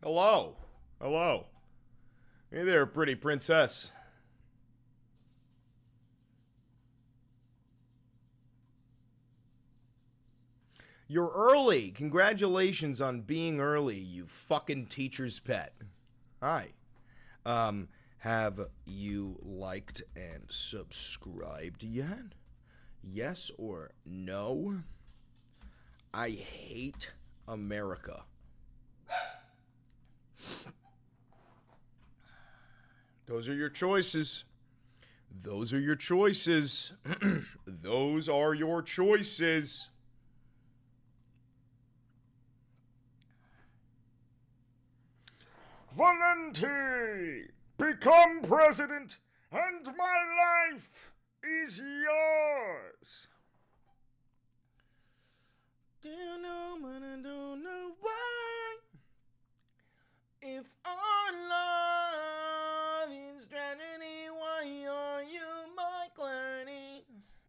Hello. Hello. Hey there, pretty princess. You're early. Congratulations on being early, you fucking teacher's pet. Hi. Have you liked and subscribed yet? Yes or no? I hate America. Those are your choices. Those are your choices. Those are your choices. Valenti, become president, and my life is yours. Don't know, but I don't know why. If our love is tragedy, why are you my clarity?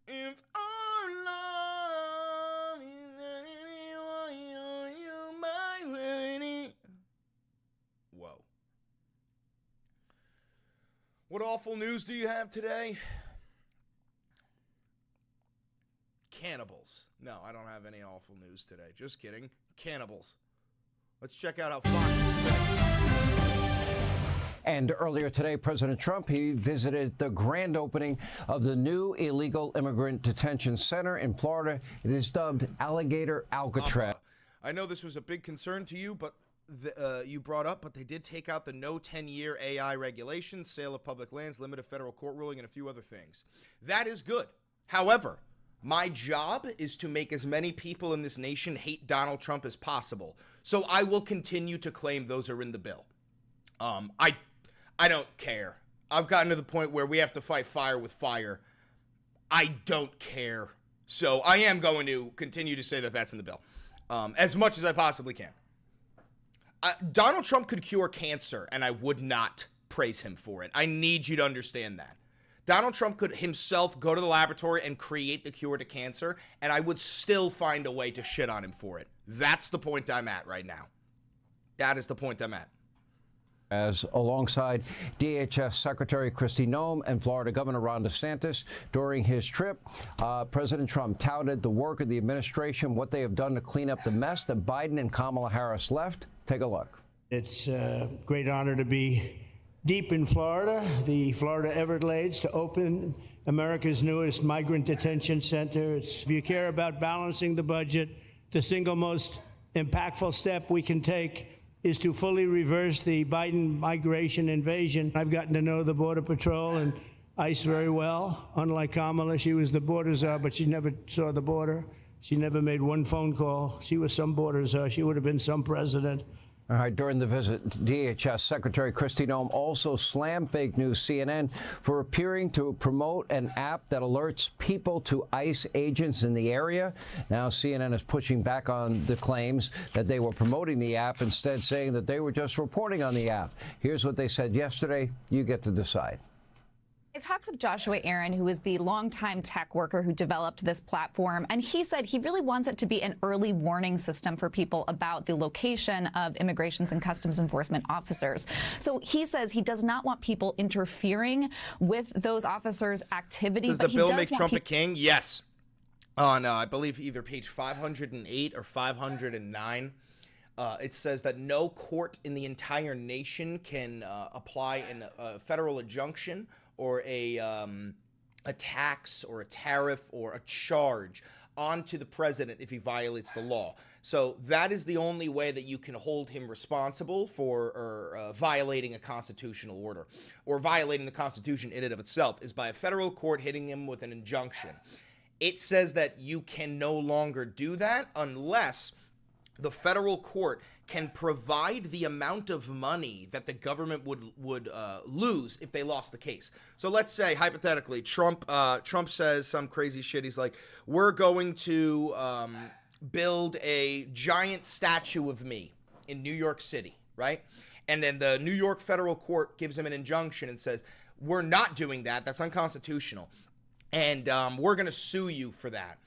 If our love is tragedy, why are you my remedy? Whoa. What awful news do you have today? Cannibals. No, I don't have any awful news today. Just kidding. Cannibals. Let's check out how Fox is doing. And earlier today, President Trump, he visited the grand opening of the new illegal immigrant detention center in Florida. It is dubbed Alligator Alcatraz. I know this was a big concern to you, but you brought up, but they did take out the no 10-year AI regulations, sale of public lands, limited federal court ruling, and a few other things. That is good. However, my job is to make as many people in this nation hate Donald Trump as possible. So I will continue to claim those are in the bill. I don't care. I've gotten to the point where we have to fight fire with fire. I don't care. So I am going to continue to say that that's in the bill as much as I possibly can. Donald Trump could cure cancer, and I would not praise him for it. I need you to understand that. Donald Trump could himself go to the laboratory and create the cure to cancer, and I would still find a way to shit on him for it. That's the point I'm at right now. That is the point I'm at. As alongside DHS Secretary Kristi Noem and Florida Governor Ron DeSantis during his trip, President Trump touted the work of the administration, what they have done to clean up the mess that Biden and Kamala Harris left. Take a look. It's a great honor to be deep in Florida, the Florida Everglades, to open America's newest migrant detention center. If you care about balancing the budget, the single most impactful step we can take is to fully reverse the Biden migration invasion. I've gotten to know the Border Patrol and ICE very well. Unlike Kamala, she was the border czar, but she never saw the border. She never made one phone call. She was some border czar. She would have been some president. All right, during the visit, DHS Secretary Kristi Noem also slammed fake news CNN for appearing to promote an app that alerts people to ICE agents in the area. Now, CNN is pushing back on the claims that they were promoting the app, instead saying that they were just reporting on the app. Here's what they said yesterday. You get to decide. I talked with Joshua Aaron, who is the longtime tech worker who developed this platform, and he said he really wants it to be an early warning system for people about the location of immigrations and customs enforcement officers. So he says he does not want people interfering with those officers' activity. Does the bill make Trump a king? Yes. On, I believe, either page 508 or 509. It says that no court in the entire nation can apply a federal injunction or a tax or a tariff or a charge onto the president if he violates the law. So that is the only way that you can hold him responsible for violating a constitutional order or violating the Constitution in and of itself is by a federal court hitting him with an injunction. It says that you can no longer do that unless the federal court can provide the amount of money that the government would lose if they lost the case. So let's say, hypothetically, Trump says some crazy shit. He's like, we're going to build a giant statue of me in New York City, right? And then the New York federal court gives him an injunction and says, we're not doing that. That's unconstitutional. And we're going to sue you for that.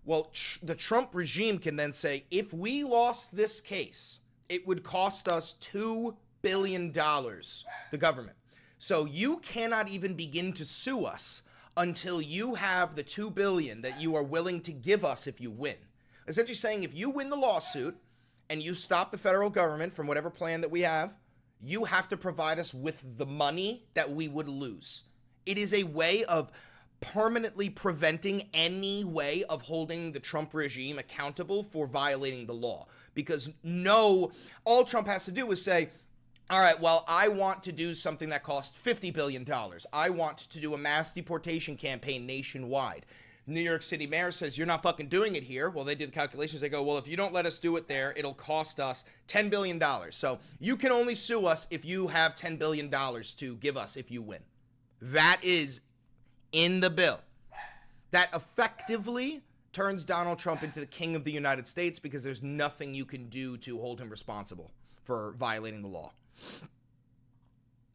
Well, the Trump regime can then say, if we lost this case, it would cost us $2 billion, the government. So you cannot even begin to sue us until you have the $2 billion that you are willing to give us if you win. Essentially saying if you win the lawsuit and you stop the federal government from whatever plan that we have, you have to provide us with the money that we would lose. It is a way of permanently preventing any way of holding the Trump regime accountable for violating the law. Because all Trump has to do is say, all right, well, I want to do something that costs $50 billion. I want to do a mass deportation campaign nationwide. New York City mayor says, you're not fucking doing it here. Well, they do the calculations. They go, well, if you don't let us do it there, it'll cost us $10 billion. So you can only sue us if you have $10 billion to give us if you win. That is in the bill. That effectively turns Donald Trump into the king of the United States because there's nothing you can do to hold him responsible for violating the law.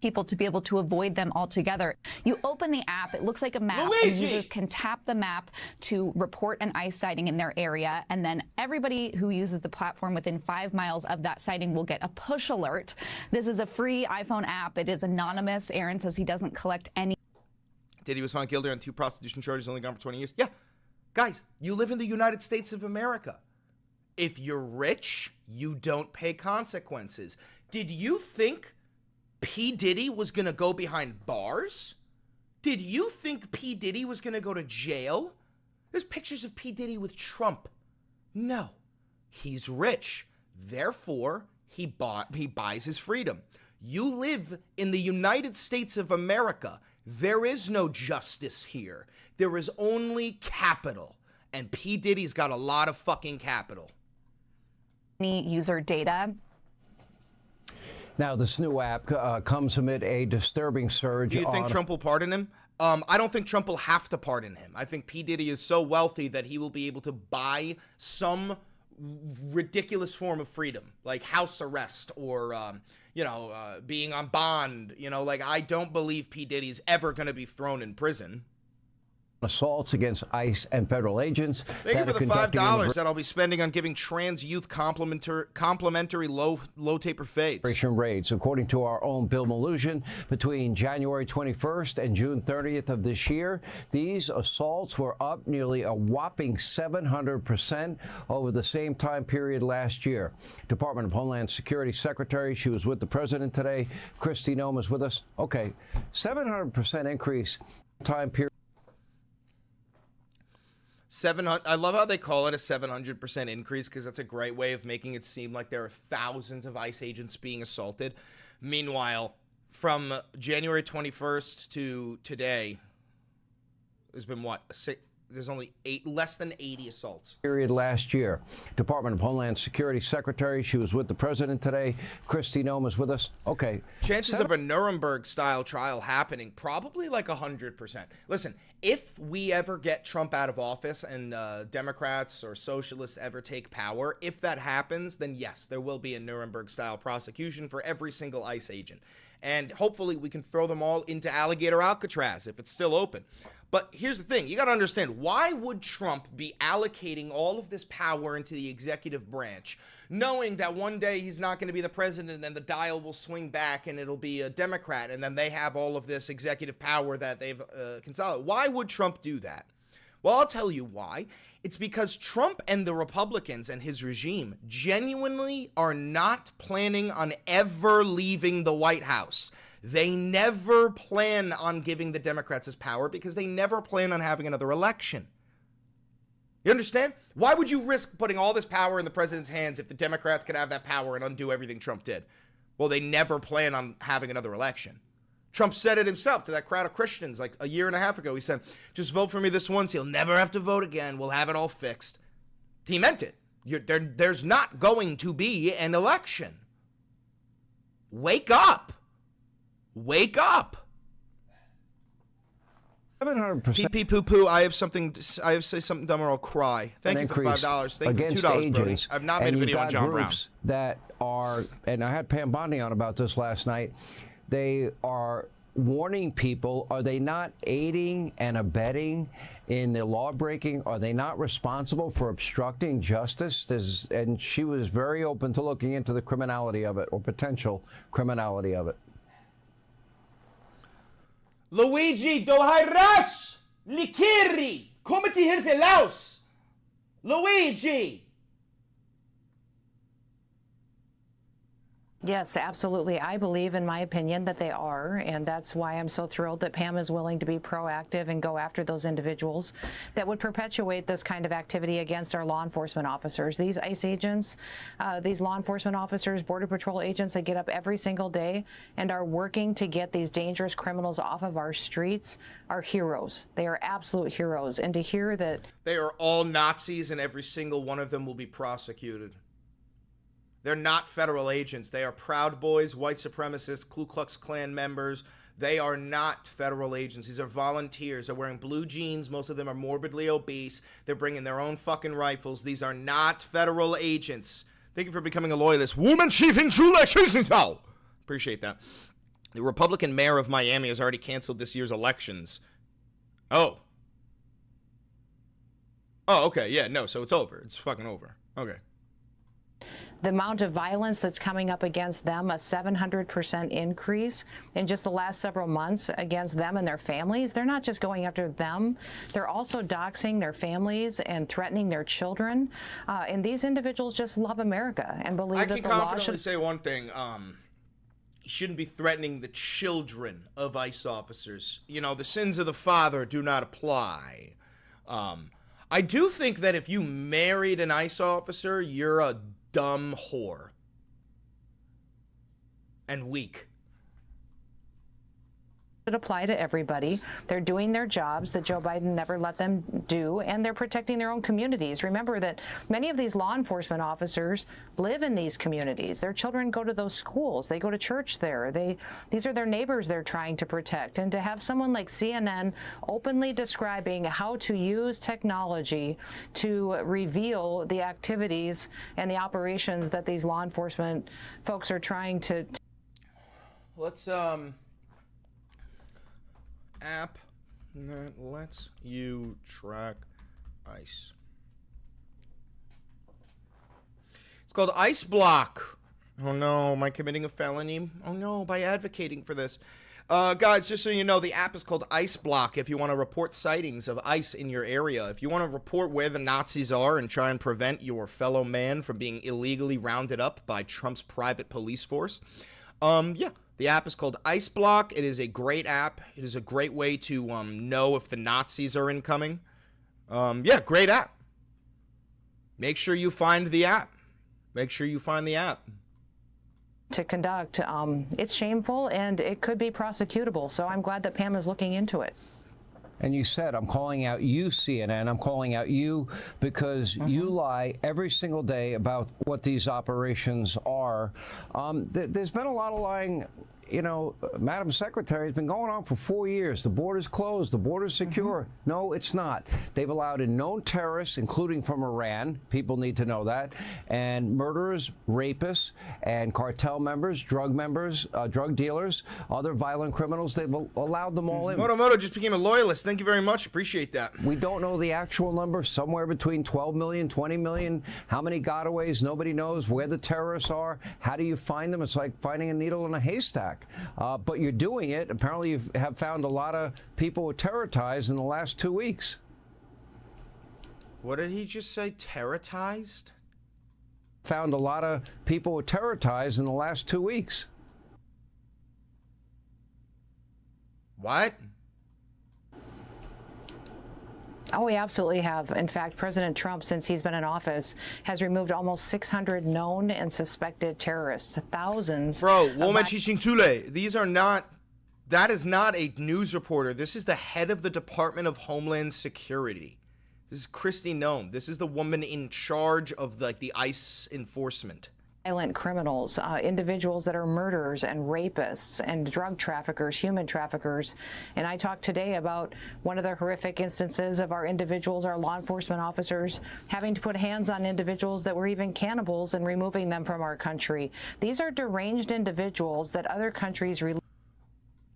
People to be able to avoid them altogether. You open the app, it looks like a map, and users can tap the map to report an ICE sighting in their area, and then everybody who uses the platform within 5 miles of that sighting will get a push alert. This is a free iPhone app. It is anonymous. Aaron says he doesn't collect any. Diddy was found guilty on 2 prostitution charges, only gone for 20 years. Yeah. Guys, you live in the United States of America. If you're rich, you don't pay consequences. Did you think P. Diddy was going to go behind bars? Did you think P. Diddy was going to go to jail? There's pictures of P. Diddy with Trump. No. He's rich. Therefore, he buys his freedom. You live in the United States of America. There is no justice here. There is only capital. And P. Diddy's got a lot of fucking capital. User data. Now, this new app comes amid a disturbing surge. Do you think Trump will pardon him? I don't think Trump will have to pardon him. I think P. Diddy is so wealthy that he will be able to buy some ridiculous form of freedom, like house arrest or, being on bond. I don't believe P. Diddy's ever going to be thrown in prison. Assaults against ICE and federal agents. Thank you for the $5 that I'll be spending on giving trans youth complimentary low taper fades. Raids. According to our own Bill Mallusion, between January 21st and June 30th of this year, these assaults were up nearly a whopping 700% over the same time period last year. Department of Homeland Security Secretary, she was with the president today. Kristi Noem is with us. Okay, 700% increase time period. I love how they call it a 700% increase because that's a great way of making it seem like there are thousands of ICE agents being assaulted. Meanwhile, from January 21st to today, there's been there's only less than 80 assaults. Period last year. Department of Homeland Security Secretary, she was with the president today. Kristi Noem is with us. Okay. Chances of a Nuremberg-style trial happening, probably like 100%. Listen, if we ever get Trump out of office and Democrats or socialists ever take power, if that happens, then yes, there will be a Nuremberg-style prosecution for every single ICE agent. And hopefully we can throw them all into Alligator Alcatraz if it's still open. But here's the thing. You got to understand, why would Trump be allocating all of this power into the executive branch, knowing that one day he's not going to be the president and the dial will swing back and it'll be a Democrat and then they have all of this executive power that they've consolidated? Why would Trump do that? Well, I'll tell you why. It's because Trump and the Republicans and his regime genuinely are not planning on ever leaving the White House. They never plan on giving the Democrats his power because they never plan on having another election. You understand? Why would you risk putting all this power in the president's hands if the Democrats could have that power and undo everything Trump did? Well, they never plan on having another election. Trump said it himself to that crowd of Christians like a year and a half ago. He said, just vote for me this once. He'll never have to vote again. We'll have it all fixed. He meant it. There's not going to be an election. Wake up. Wake up. 700%. Pee poo poo. I have to say something dumb or I'll cry. Thank you for $5. Thank you for $2, Brody. I've not made a video on John Brown. That are, and I had Pam Bondi on about this last night. They are warning people, are they not aiding and abetting in the law breaking? Are they not responsible for obstructing justice? And she was very open to looking into the criminality of it, or potential criminality of it. Luigi, do hairas likiri, komiti hirfilaus. Luigi. Yes, absolutely. I believe, in my opinion, that they are, and that's why I'm so thrilled that Pam is willing to be proactive and go after those individuals that would perpetuate this kind of activity against our law enforcement officers. These ICE agents, these law enforcement officers, Border Patrol agents that get up every single day and are working to get these dangerous criminals off of our streets are heroes. They are absolute heroes. And to hear that they are all Nazis and every single one of them will be prosecuted. They're not federal agents. They are Proud Boys, white supremacists, Ku Klux Klan members. They are not federal agents. These are volunteers. They're wearing blue jeans. Most of them are morbidly obese. They're bringing their own fucking rifles. These are not federal agents. Thank you for becoming a loyalist. Woman chief in Chula. Appreciate that. The Republican mayor of Miami has already canceled this year's elections. Oh. Oh, okay. Yeah, no, so it's over. It's fucking over. Okay. the amount of violence that's coming up against them, a 700% increase in just the last several months against them and their families. They're not just going after them. They're also doxing their families and threatening their children. And these individuals just love America and believe that the law should... I can confidently say one thing. You shouldn't be threatening the children of ICE officers. You know, the sins of the father do not apply. I do think that if you married an ICE officer, you're a dumb whore. And weak. Should apply to everybody. They're doing their jobs that Joe Biden never let them do, and they're protecting their own communities. Remember that many of these law enforcement officers live in these communities. Their children go to those schools. They go to church there. These are their neighbors they're trying to protect. And to have someone like CNN openly describing how to use technology to reveal the activities and the operations that these law enforcement folks are trying to... Let's, app that lets you track ICE. It's called Ice Block. Oh no, am I committing a felony? Oh no, by advocating for this. Guys, just so you know, the app is called Ice Block if you want to report sightings of ICE in your area. If you want to report where the Nazis are and try and prevent your fellow man from being illegally rounded up by Trump's private police force. Yeah. The app is called Ice Block. It is a great app. It is a great way to know if the Nazis are incoming. Yeah, great app. Make sure you find the app. Make sure you find the app. To conduct. It's shameful and it could be prosecutable. So I'm glad that Pam is looking into it. And you said, I'm calling out you, CNN. I'm calling out you because you lie every single day about what these operations are. There's been a lot of lying. You know, Madam Secretary, has been going on for 4 years. The border's closed. The border's secure. No, it's not. They've allowed in known terrorists, including from Iran. People need to know that. And murderers, rapists, and cartel members, drug dealers, other violent criminals. They've allowed them all in. Moto just became a loyalist. Thank you very much. Appreciate that. We don't know the actual number. Somewhere between 12 million, 20 million. How many gotaways? Nobody knows where the terrorists are. How do you find them? It's like finding a needle in a haystack. But you're doing it. Apparently, you have found a lot of people with terror ties in the last 2 weeks. What did he just say? Terrorized? Found a lot of people with terror ties in the last 2 weeks. What? Oh, we absolutely have. In fact, President Trump, since he's been in office, has removed almost 600 known and suspected terrorists. Thousands. Bro, woman teaching Tule. These are not. That is not a news reporter. This is the head of the Department of Homeland Security. This is Kristi Noem. This is the woman in charge of the ICE enforcement. Violent criminals, individuals that are murderers and rapists and drug traffickers, human traffickers. And I talked today about one of the horrific instances of our individuals, our law enforcement officers, having to put hands on individuals that were even cannibals and removing them from our country. These are deranged individuals that other countries...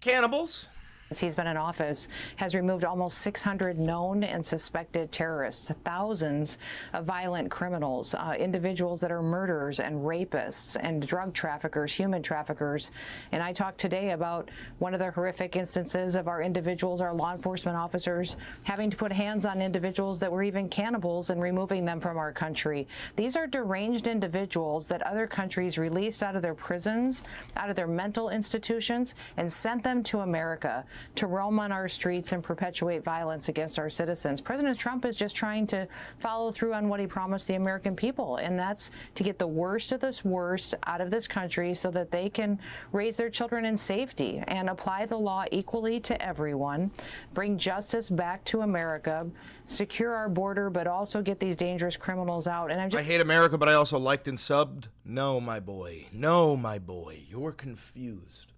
cannibals. He's been in office, has removed almost 600 known and suspected terrorists, thousands of violent criminals, individuals that are murderers and rapists and drug traffickers, human traffickers. And I talked today about one of the horrific instances of our individuals, our law enforcement officers, having to put hands on individuals that were even cannibals and removing them from our country. These are deranged individuals that other countries released out of their prisons, out of their mental institutions, and sent them to America to roam on our streets and perpetuate violence against our citizens. President Trump is just trying to follow through on what he promised the American people, and that's to get the worst of this worst out of this country so that they can raise their children in safety and apply the law equally to everyone, bring justice back to America, secure our border, but also get these dangerous criminals out. And I hate America, but I also liked and subbed. No, my boy. No, my boy. You're confused.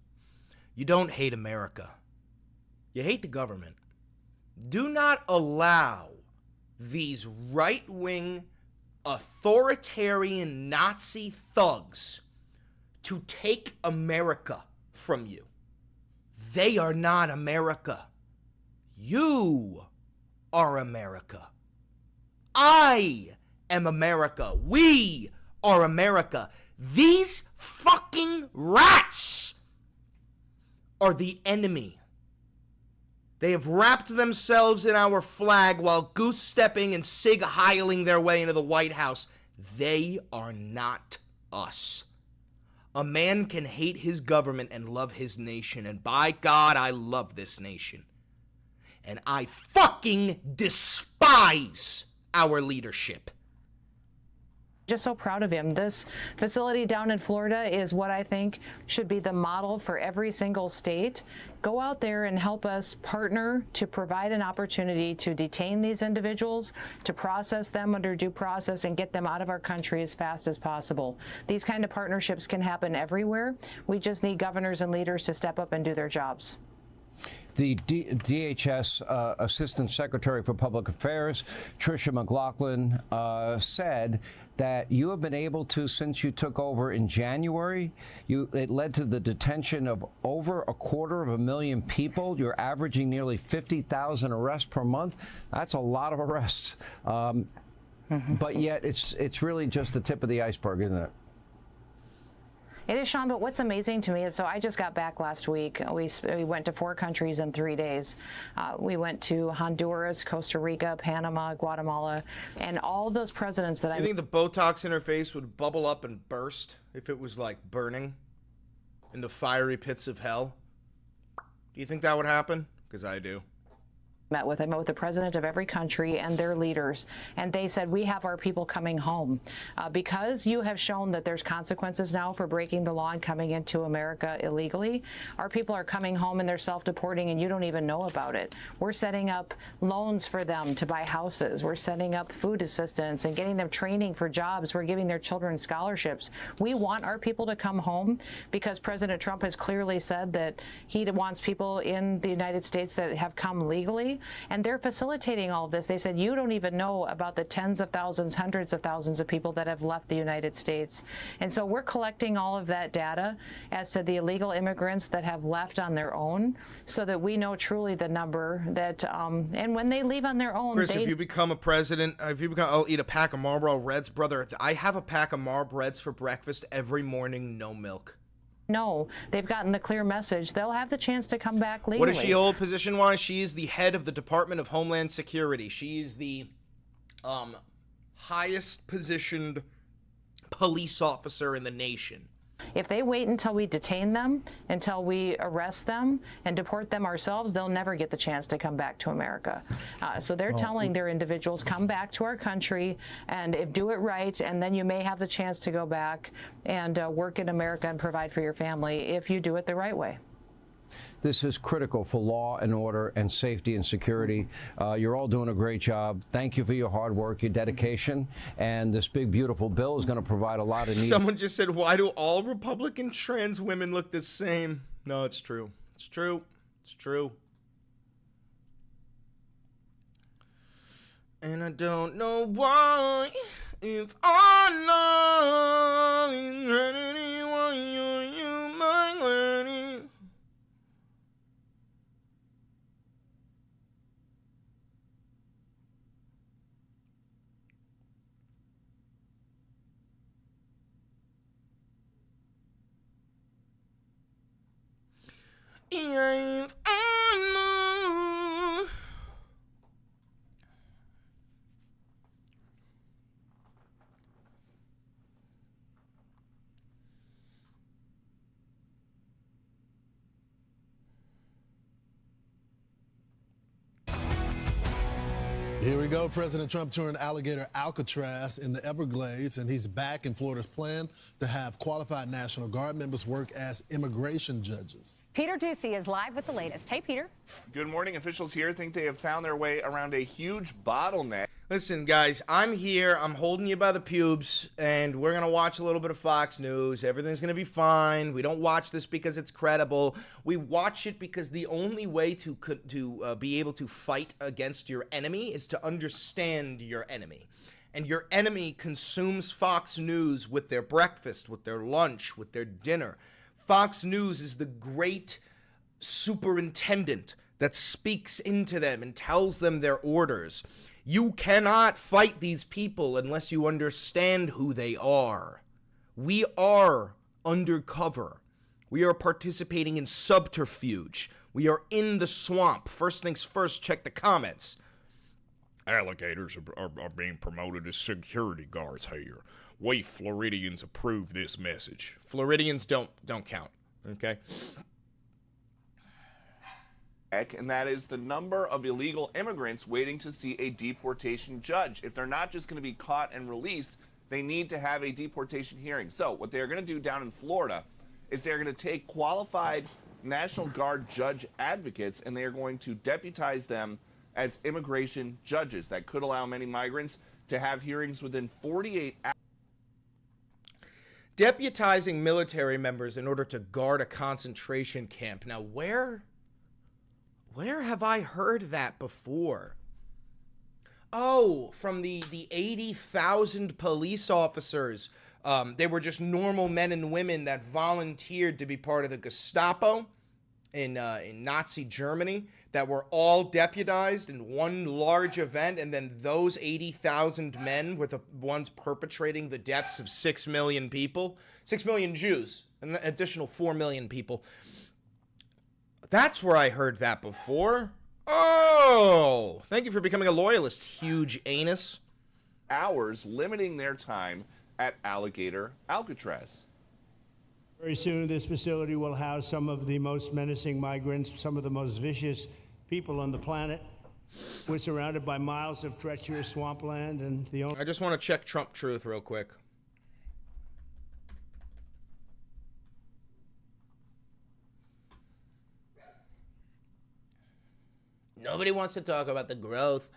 You don't hate America. You hate the government. Do not allow these right-wing, authoritarian Nazi thugs to take America from you. They are not America. You are America. I am America. We are America. These fucking rats are the enemy. They have wrapped themselves in our flag while goose-stepping and sig-heiling their way into the White House. They are not us. A man can hate his government and love his nation, and by God, I love this nation. And I fucking despise our leadership. Just so proud of him. This facility down in Florida is what I think should be the model for every single state. Go out there and help us partner to provide an opportunity to detain these individuals, to process them under due process, and get them out of our country as fast as possible. These kind of partnerships can happen everywhere. We just need governors and leaders to step up and do their jobs. The DHS Assistant Secretary for Public Affairs, Tricia McLaughlin, said that you have been able to, since you took over in January, it led to the detention of over 250,000 people. You're averaging nearly 50,000 arrests per month. That's a lot of arrests. But yet it's really just the tip of the iceberg, isn't it? It is, Sean, but what's amazing to me is, so I just got back last week. We went to 4 countries in 3 days. We went to Honduras, Costa Rica, Panama, Guatemala, and all those presidents that You think the Botox in her face would bubble up and burst if it was like burning in the fiery pits of hell? Do you think that would happen? Because I do. met with. I met with the president of every country and their leaders, and they said, we have our people coming home. Because you have shown that there's consequences now for breaking the law and coming into America illegally, our people are coming home and they're self-deporting and you don't even know about it. We're setting up loans for them to buy houses. We're setting up food assistance and getting them training for jobs. We're giving their children scholarships. We want our people to come home because President Trump has clearly said that he wants people in the United States that have come legally, and they're facilitating all of this. They said, you don't even know about the tens of thousands, hundreds of thousands of people that have left the United States. And so we're collecting all of that data as to the illegal immigrants that have left on their own so that we know truly the number that, and when they leave on their own, Chris, if you become a president, I'll eat a pack of Marlboro Reds, brother. I have a pack of Marlboro Reds for breakfast every morning, no milk. No, they've gotten the clear message. They'll have the chance to come back legally. What does she hold position-wise? She is the head of the Department of Homeland Security. She is the highest positioned police officer in the nation. If they wait until we detain them, until we arrest them and deport them ourselves, they'll never get the chance to come back to America. So they're telling their individuals, come back to our country and do it right, and then you may have the chance to go back and work in America and provide for your family if you do it the right way. This is critical for law and order and safety and security. You're all doing a great job. Thank you for your hard work, your dedication. And this big, beautiful bill is going to provide a lot of need. Someone just said, why do all Republican trans women look the same? No, it's true. It's true. It's true. And I don't know why, if our love is anyone, you my lady. If I know. Here we go. President Trump touring Alligator, Alcatraz in the Everglades, and he's back in Florida's plan to have qualified National Guard members work as immigration judges. Peter Ducey is live with the latest. Hey, Peter. Good morning. Officials here think they have found their way around a huge bottleneck. Listen, guys, I'm here. I'm holding you by the pubes, and we're going to watch a little bit of Fox News. Everything's going to be fine. We don't watch this because it's credible. We watch it because the only way to be able to fight against your enemy is to understand your enemy. And your enemy consumes Fox News with their breakfast, with their lunch, with their dinner. Fox News is the great superintendent that speaks into them and tells them their orders. You cannot fight these people unless you understand who they are. We are undercover. We are participating in subterfuge. We are in the swamp. First things first, check the comments. Alligators are being promoted as security guards here. We Floridians approve this message. Floridians don't count, okay? And that is the number of illegal immigrants waiting to see a deportation judge. If they're not just going to be caught and released, they need to have a deportation hearing. So what they're going to do down in Florida is they're going to take qualified National Guard judge advocates and they are going to deputize them as immigration judges. That could allow many migrants to have hearings within 48 hours. Deputizing military members in order to guard a concentration camp. Now, where have I heard that before? Oh, from the 80,000 police officers. They were just normal men and women that volunteered to be part of the Gestapo in Nazi Germany that were all deputized in one large event, and then those 80,000 men were the ones perpetrating the deaths of 6 million people, 6 million Jews, an additional 4 million people. That's where I heard that before. Oh, thank you for becoming a loyalist, huge anus. Hours, limiting their time at Alligator, Alcatraz. Very soon, this facility will house some of the most menacing migrants, some of the most vicious people on the planet. We're surrounded by miles of treacherous swampland, and the only... I just want to check Trump Truth real quick. Nobody wants to talk about the growth.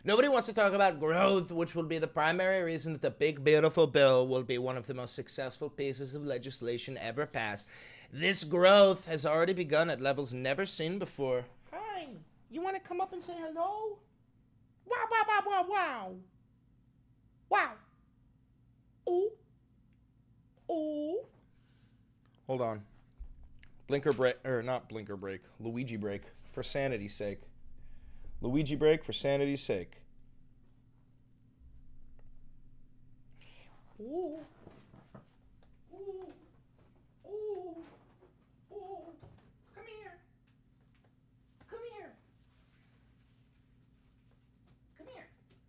Nobody wants to talk about growth, which will be the primary reason that the big, beautiful bill will be one of the most successful pieces of legislation ever passed. This growth has already begun at levels never seen before. Hi, you want to come up and say hello? Wow, wow, wow, wow, wow. Wow. Ooh. Ooh. Hold on. Blinker break, or not blinker break, Luigi break, for sanity's sake. Luigi break for sanity's sake. Ooh. Ooh. Ooh. Ooh. Come here. Come here. Come here.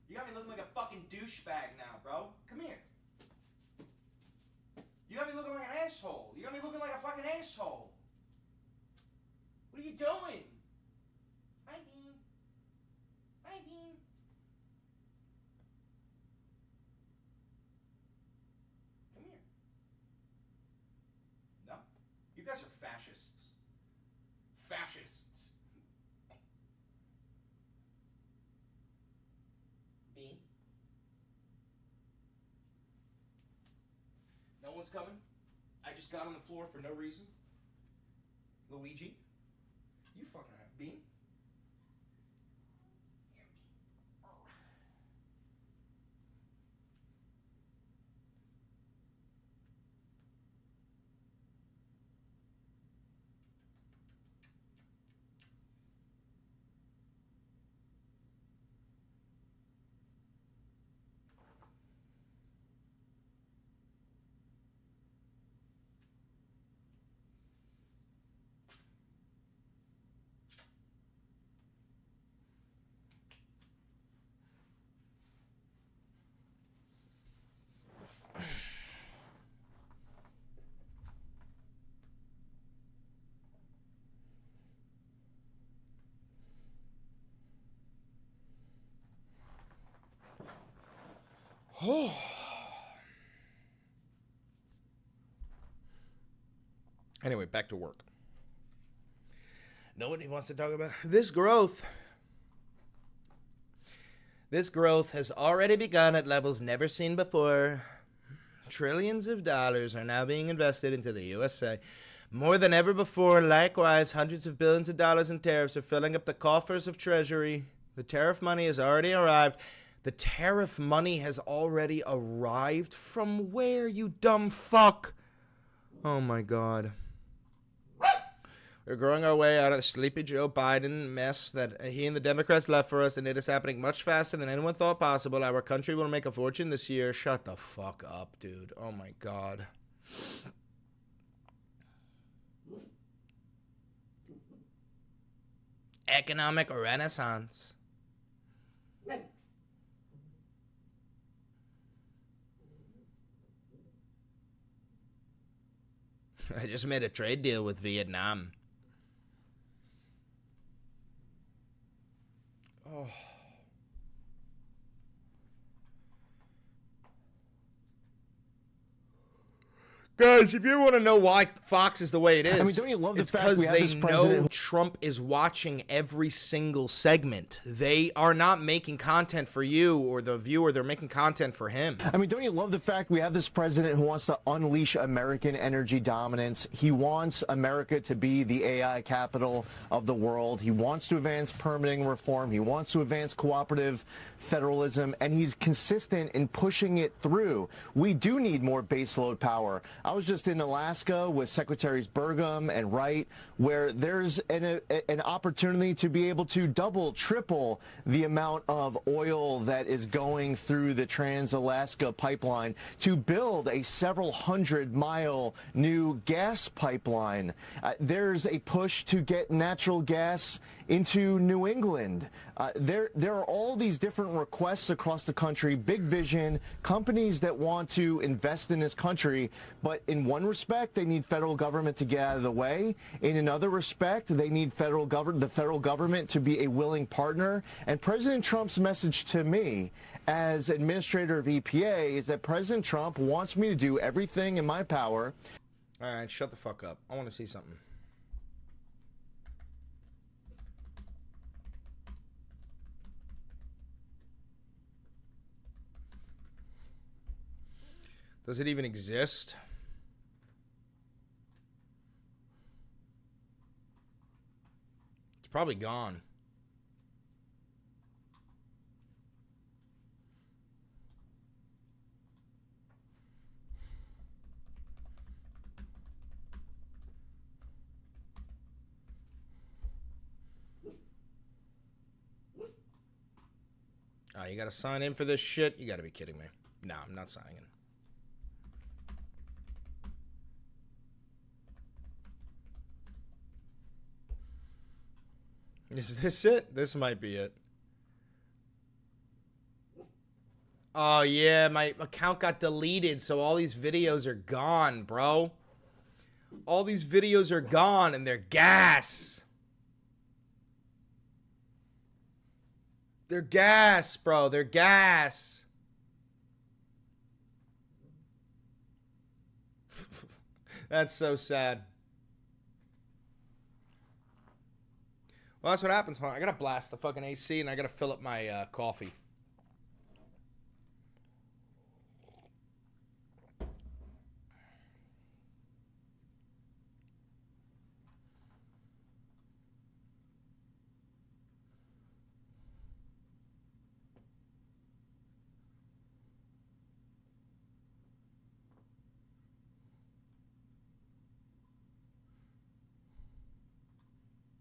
You got me looking like a fucking douchebag now, bro. Come here. You got me looking like an asshole. You got me looking like a fucking asshole. What are you doing? Hi, Bean. Hi, Bean. Come here. No. You guys are fascists. Fascists. Bean. No one's coming? I just got on the floor for no reason? Luigi? You fucking have Bean. Anyway, back to work. Nobody wants to talk about this growth. This growth has already begun at levels never seen before. Trillions of dollars are now being invested into the USA. More than ever before, likewise, hundreds of billions of dollars in tariffs are filling up the coffers of Treasury. The tariff money has already arrived. The tariff money has already arrived? From where, you dumb fuck? Oh my God. We're growing our way out of the sleepy Joe Biden mess that he and the Democrats left for us, and it is happening much faster than anyone thought possible. Our country will make a fortune this year. Shut the fuck up, dude. Oh my God. Economic renaissance. I just made a trade deal with Vietnam. Oh. Guys, if you ever want to know why Fox is the way it is, I mean, don't you love the fact because we have they this president know Trump is watching every single segment. They are not making content for you or the viewer. They're making content for him. I mean, don't you love the fact we have this president who wants to unleash American energy dominance? He wants America to be the AI capital of the world. He wants to advance permitting reform. He wants to advance cooperative federalism, and he's consistent in pushing it through. We do need more baseload power. I was just in Alaska with Secretaries Burgum and Wright, where there's an opportunity to be able to double, triple the amount of oil that is going through the Trans-Alaska pipeline to build a several hundred-mile new gas pipeline. There's a push to get natural gas into New England. There are all these different requests across the country, big vision, companies that want to invest in this country, but in one respect, they need federal government to get out of the way. In another respect, they need the federal government to be a willing partner. And President Trump's message to me as administrator of EPA is that President Trump wants me to do everything in my power. All right, shut the fuck up. I want to see something. Does it even exist? It's probably gone. Oh, you gotta sign in for this shit? You gotta be kidding me. No, I'm not signing in. Is this it? This might be it. Oh, yeah, my account got deleted, so all these videos are gone, bro. All these videos are gone, and they're gas. They're gas, bro. They're gas. That's so sad. Well, that's what happens. I gotta blast the fucking AC and I gotta fill up my coffee.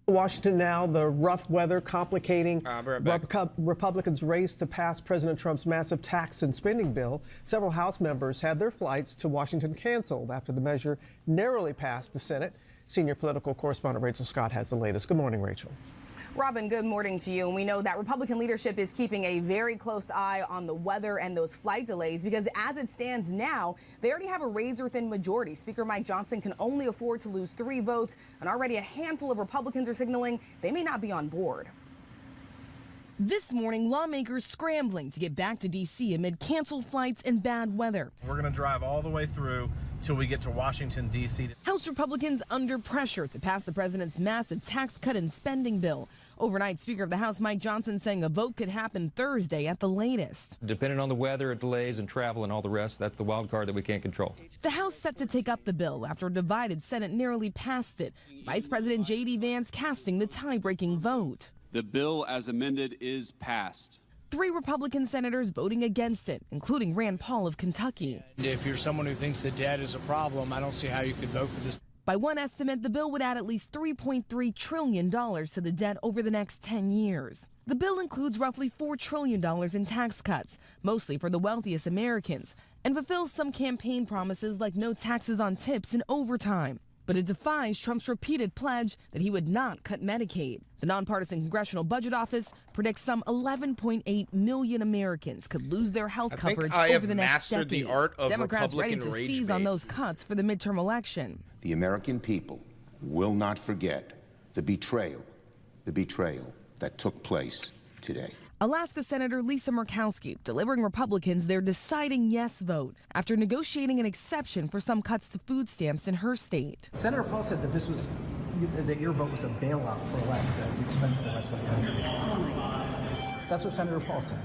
Washington now, the rough weather complicating right Republicans' race to pass President Trump's massive tax and spending bill. Several House members had their flights to Washington canceled after the measure narrowly passed the Senate. Senior political correspondent Rachel Scott has the latest. Good morning, Rachel. Robin, good morning to you. And we know that Republican leadership is keeping a very close eye on the weather and those flight delays because as it stands now, they already have a razor-thin majority. Speaker Mike Johnson can only afford to lose 3 votes, and already a handful of Republicans are signaling they may not be on board. This morning, lawmakers scrambling to get back to D.C. amid canceled flights and bad weather. We're going to drive all the way through till we get to Washington, D.C. House Republicans under pressure to pass the president's massive tax cut and spending bill. Overnight, Speaker of the House Mike Johnson saying a vote could happen Thursday at the latest. Depending on the weather, delays, and travel and all the rest, that's the wild card that we can't control. The House set to take up the bill after a divided Senate narrowly passed it. Vice President J.D. Vance casting the tie-breaking vote. The bill as amended is passed. 3 Republican senators voting against it, including Rand Paul of Kentucky. If you're someone who thinks that debt is a problem, I don't see how you could vote for this. By one estimate, the bill would add at least $3.3 trillion to the debt over the next 10 years. The bill includes roughly $4 trillion in tax cuts, mostly for the wealthiest Americans, and fulfills some campaign promises like no taxes on tips and overtime. But it defies Trump's repeated pledge that he would not cut Medicaid. The nonpartisan Congressional Budget Office predicts some 11.8 million Americans could lose their health coverage over the next decade. The art of Democrats ready Republican to rage seize bait. on those cuts for the midterm election. The American people will not forget the betrayal that took place today. Alaska Senator Lisa Murkowski delivering Republicans their deciding yes vote after negotiating an exception for some cuts to food stamps in her state. Senator Paul said that your vote was a bailout for Alaska at the expense of the rest of the country. That's what Senator Paul said.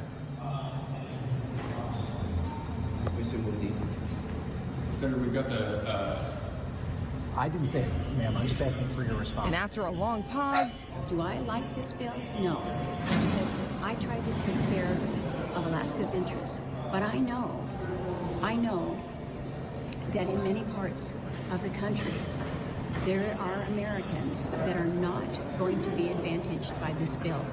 Senator, we've got the... I didn't say it, ma'am. I'm just asking for your response. And after a long pause... Do I like this bill? No. Because I try to take care of Alaska's interests. But I know that in many parts of the country, there are Americans that are not going to be advantaged by this bill.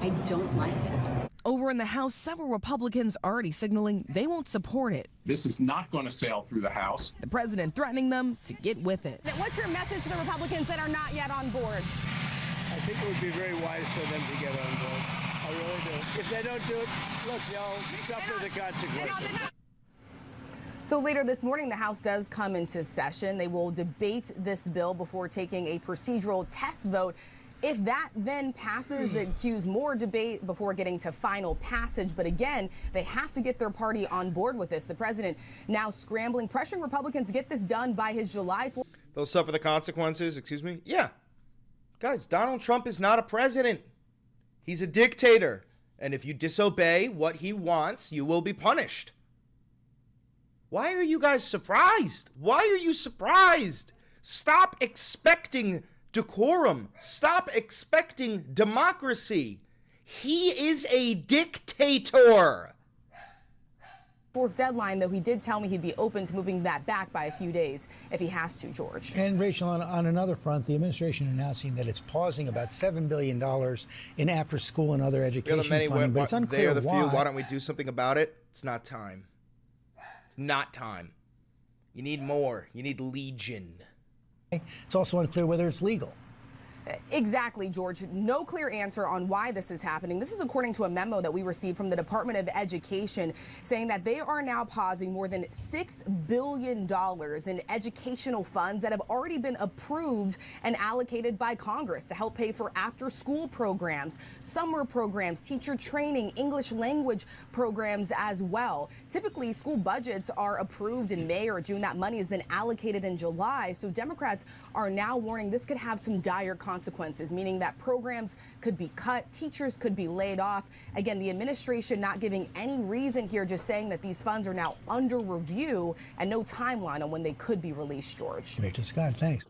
I don't like it. Over in the House, several Republicans already signaling they won't support it. This is not going to sail through the House. The president threatening them to get with it. What's your message to the Republicans that are not yet on board? I think it would be very wise for them to get on board. I really do. If they don't do it, look, they'll suffer the consequences. So later this morning, the House does come into session. They will debate this bill before taking a procedural test vote. If that then passes, that cues more debate before getting to final passage. But again, they have to get their party on board with this. The president now scrambling, pressuring Republicans to get this done by his July 4th. They'll suffer the consequences, excuse me? Yeah. Guys, Donald Trump is not a president. He's a dictator. And if you disobey what he wants, you will be punished. Why are you guys surprised? Why are you surprised? Stop expecting decorum. Stop expecting democracy. He is a dictator. Fourth deadline, though he did tell me he'd be open to moving that back by a few days if he has to, George. And Rachel, on another front, the administration announcing that it's pausing about $7 billion in after-school and other education funding, but it's unclear why. Why don't we do something about it? It's not time. It's not time. You need more. You need legion. It's also unclear whether it's legal. Exactly, George. No clear answer on why this is happening. This is according to a memo that we received from the Department of Education saying that they are now pausing more than $6 billion in educational funds that have already been approved and allocated by Congress to help pay for after-school programs, summer programs, teacher training, English language programs as well. Typically, school budgets are approved in May or June. That money is then allocated in July. So Democrats are now warning this could have some dire consequences, meaning that programs could be cut, teachers could be laid off. Again, the administration not giving any reason here, just saying that these funds are now under review and no timeline on when they could be released, George. Rachel Scott, thanks.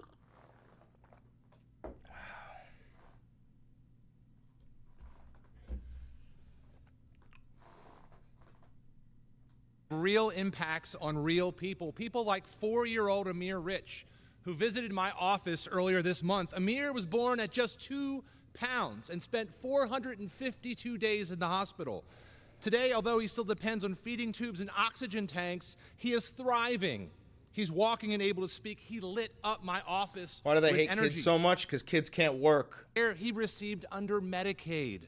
Real impacts on real people. People like 4-year-old Amir Rich, who visited my office earlier this month. Amir was born at just 2 pounds and spent 452 days in the hospital. Today, although he still depends on feeding tubes and oxygen tanks, he is thriving. He's walking and able to speak. He lit up my office. Why do they with hate energy. kids so much? Because kids can't work. He received under Medicaid.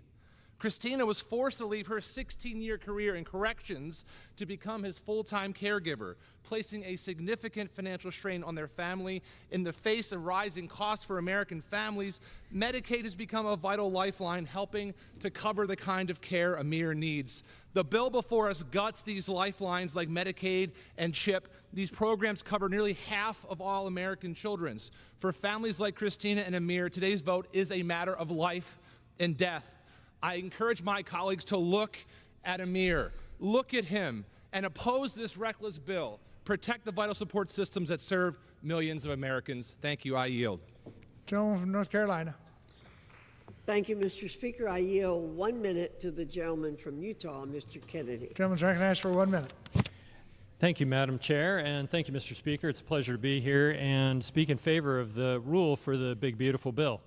Christina was forced to leave her 16-year career in corrections to become his full-time caregiver, placing a significant financial strain on their family. In the face of rising costs for American families, Medicaid has become a vital lifeline, helping to cover the kind of care Amir needs. The bill before us guts these lifelines like Medicaid and CHIP. These programs cover nearly half of all American children. For families like Christina and Amir, today's vote is a matter of life and death. I encourage my colleagues to look at Amir, look at him, and oppose this reckless bill. Protect the vital support systems that serve millions of Americans. Thank you. I yield. Gentleman from North Carolina. Thank you, Mr. Speaker. I yield 1 minute to the gentleman from Utah, Mr. Kennedy. Gentleman's recognized for 1 minute. Thank you, Madam Chair, and thank you, Mr. Speaker. It's a pleasure to be here and speak in favor of the rule for the big, beautiful bill.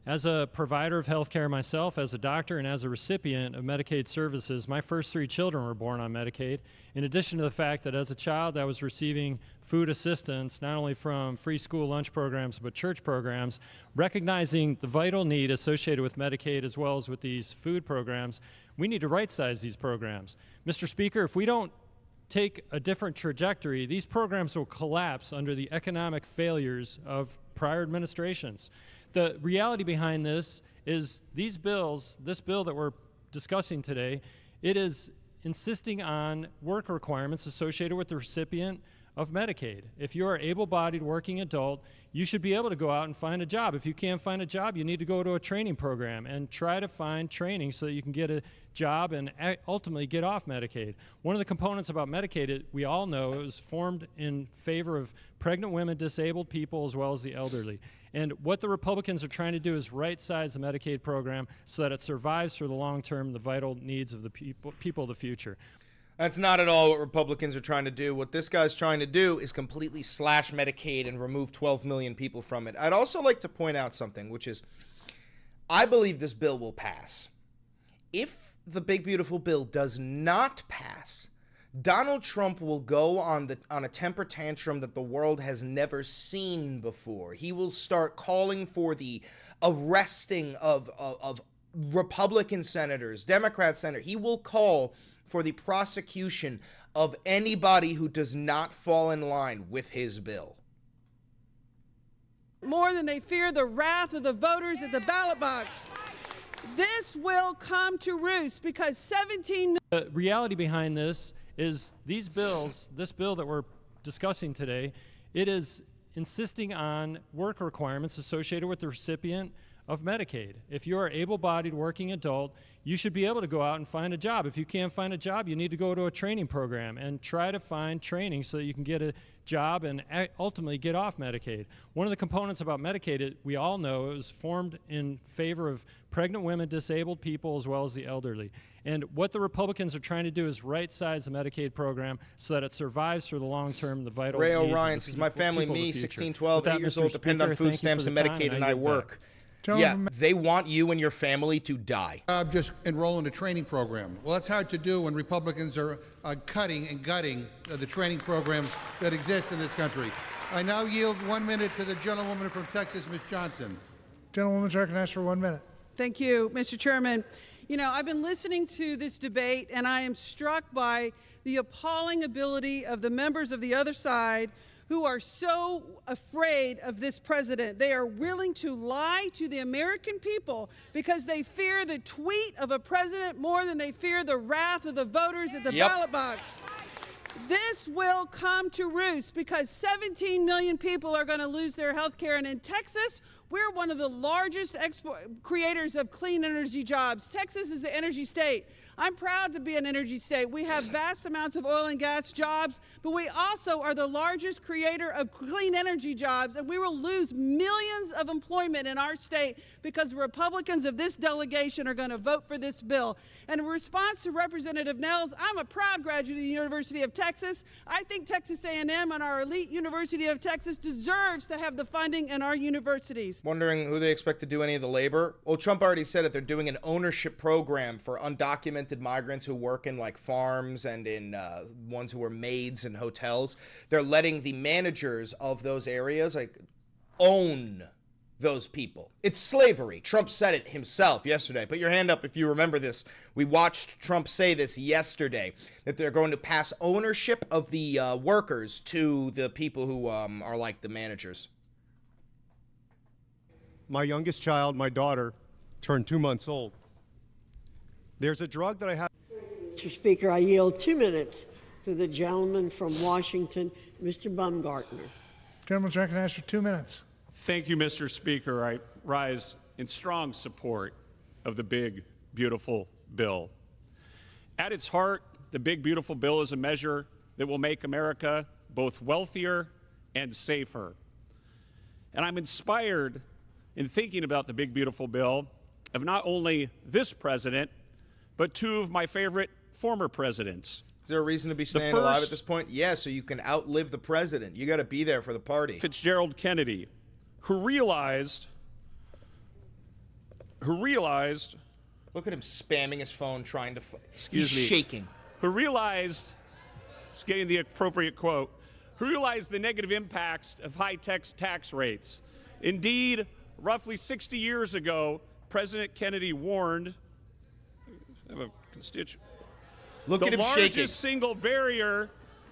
As a provider of health care myself, as a doctor, and as a recipient of Medicaid services, my first 3 children were born on Medicaid, in addition to the fact that as a child I was receiving food assistance, not only from free school lunch programs, but church programs. Recognizing the vital need associated with Medicaid as well as with these food programs, we need to right-size these programs. Mr. Speaker, if we don't take a different trajectory, these programs will collapse under the economic failures of prior administrations. The reality behind this is these bills, this bill that we're discussing today, it is insisting on work requirements associated with the recipient of Medicaid. If you're an able-bodied working adult, you should be able to go out and find a job. If you can't find a job, you need to go to a training program and try to find training so that you can get a job and ultimately get off Medicaid. One of the components about Medicaid, we all know, it was formed in favor of pregnant women, disabled people, as well as the elderly. And what the Republicans are trying to do is right-size the Medicaid program so that it survives for the long term, the vital needs of the people of the future. That's not at all what Republicans are trying to do. What this guy's trying to do is completely slash Medicaid and remove 12 million people from it. I'd also like to point out something, which is I believe this bill will pass. If the big, beautiful bill does not pass, Donald Trump will go on a temper tantrum that the world has never seen before. He will start calling for the arresting of Republican senators, Democrat senators. He will call for the prosecution of anybody who does not fall in line with his bill. More than they fear the wrath of the voters at the ballot box. This will come to roost because 17... The reality behind this is these bills, this bill that we're discussing today, it is insisting on work requirements associated with the recipient of Medicaid. If you're an able-bodied working adult, you should be able to go out and find a job. If you can't find a job, you need to go to a training program and try to find training so that you can get a job and ultimately get off Medicaid. One of the components about Medicaid, we all know, it was formed in favor of pregnant women, disabled people, as well as the elderly. And what the Republicans are trying to do is right-size the Medicaid program so that it survives for the long term, the vital Ray needs O'Ryan of the says, my family, people of me, the future. 16, 12, 8 years old, depend on food stamps and Medicaid, and I work. Yeah, they want you and your family to die. Just enroll in a training program. Well, that's hard to do when Republicans are cutting and gutting the training programs that exist in this country. I now yield 1 minute to the gentlewoman from Texas, Ms. Johnson. Gentlewoman's recognized for 1 minute. Thank you, Mr. Chairman. You know, I've been listening to this debate, and I am struck by the appalling ability of the members of the other side who are so afraid of this president. They are willing to lie to the American people because they fear the tweet of a president more than they fear the wrath of the voters at the ballot box. This will come to roost because 17 million people are going to lose their health care. And in Texas, we're one of the largest creators of clean energy jobs. Texas is the energy state. I'm proud to be an energy state. We have vast amounts of oil and gas jobs, but we also are the largest creator of clean energy jobs, and we will lose millions of employment in our state because the Republicans of this delegation are going to vote for this bill. And in response to Representative Nels, I'm a proud graduate of the University of Texas. I think Texas A&M and our elite University of Texas deserves to have the funding in our universities. Wondering who they expect to do any of the labor? Well, Trump already said it. They're doing an ownership program for undocumented migrants who work in like farms and in ones who are maids in hotels. They're letting the managers of those areas like own those people. It's slavery. Trump said it himself yesterday. Put your hand up if you remember this. We watched Trump say this yesterday, that they're going to pass ownership of the workers to the people who are like the managers. My youngest child, my daughter, turned 2 months old. There's a drug that I have. Mr. Speaker, I yield 2 minutes to the gentleman from Washington, Mr. Baumgartner. Gentleman's recognized for 2 minutes. Thank you, Mr. Speaker. I rise in strong support of the big, beautiful bill. At its heart, the big, beautiful bill is a measure that will make America both wealthier and safer. And I'm inspired in thinking about the big, beautiful bill of not only this president, but two of my favorite former presidents. Is there a reason to be staying alive at this point? Yeah, so you can outlive the president. You got to be there for the party. Fitzgerald Kennedy, who realized. Look at him spamming his phone, trying to. Excuse me. He's shaking. Who realized, it's getting the appropriate quote, who realized the negative impacts of high tax rates. Indeed, roughly 60 years ago, President Kennedy warned. I have a constituent. Look at him shaking.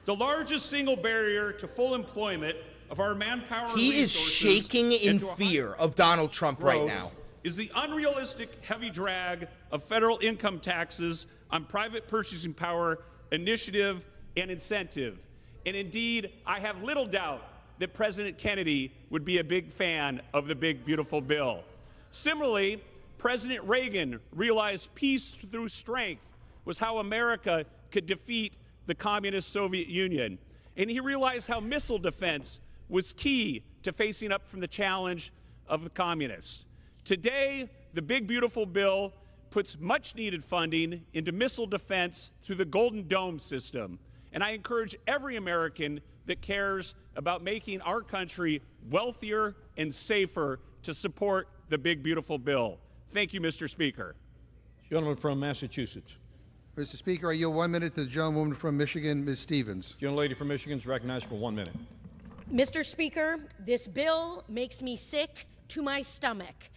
The largest single barrier to full employment of our manpower He is shaking in fear of Donald Trump right now. Is the unrealistic heavy drag of federal income taxes on private purchasing power, initiative, and incentive. And indeed, I have little doubt that President Kennedy would be a big fan of the big, beautiful bill. Similarly, President Reagan realized peace through strength was how America could defeat the communist Soviet Union. And he realized how missile defense was key to facing up from the challenge of the communists. Today, the big, beautiful bill puts much-needed funding into missile defense through the Golden Dome system. And I encourage every American that cares about making our country wealthier and safer to support the big, beautiful bill. Thank you, Mr. Speaker. Gentleman from Massachusetts. Mr. Speaker, I yield 1 minute to the gentlewoman from Michigan, Ms. Stevens. Gentlelady from Michigan is recognized for 1 minute. Mr. Speaker, this bill makes me sick to my stomach.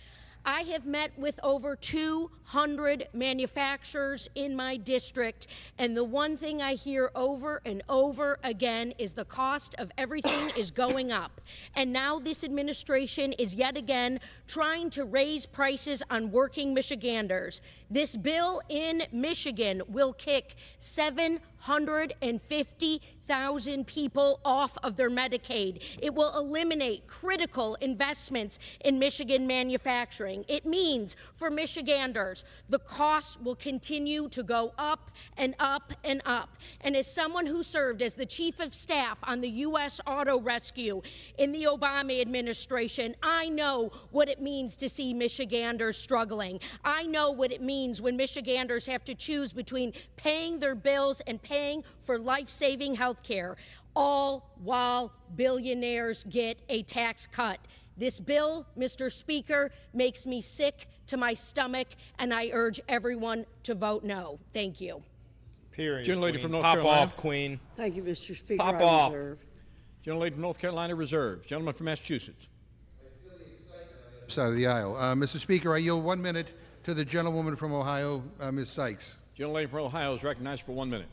I have met with over 200 manufacturers in my district, and the one thing I hear over and over again is the cost of everything is going up. And now this administration is yet again trying to raise prices on working Michiganders. This bill in Michigan will kick 750,000 people off of their Medicaid. It will eliminate critical investments in Michigan manufacturing. It means for Michiganders, the costs will continue to go up and up and up. And as someone who served as the chief of staff on the U.S. Auto Rescue in the Obama administration, I know what it means to see Michiganders struggling. I know what it means when Michiganders have to choose between paying their bills and paying for life-saving health care, all while billionaires get a tax cut. This bill, Mr. Speaker, makes me sick to my stomach, and I urge everyone to vote no. Thank you. Period. Gentlelady from North Pop Carolina. off, Queen. Thank you, Mr. Speaker. Pop I off. reserve. Gentlelady from North Carolina reserved. Gentleman from Massachusetts. Side of the aisle. Mr. Speaker, I yield 1 minute to the gentlewoman from Ohio, Ms. Sykes. Gentlelady from Ohio is recognized for 1 minute.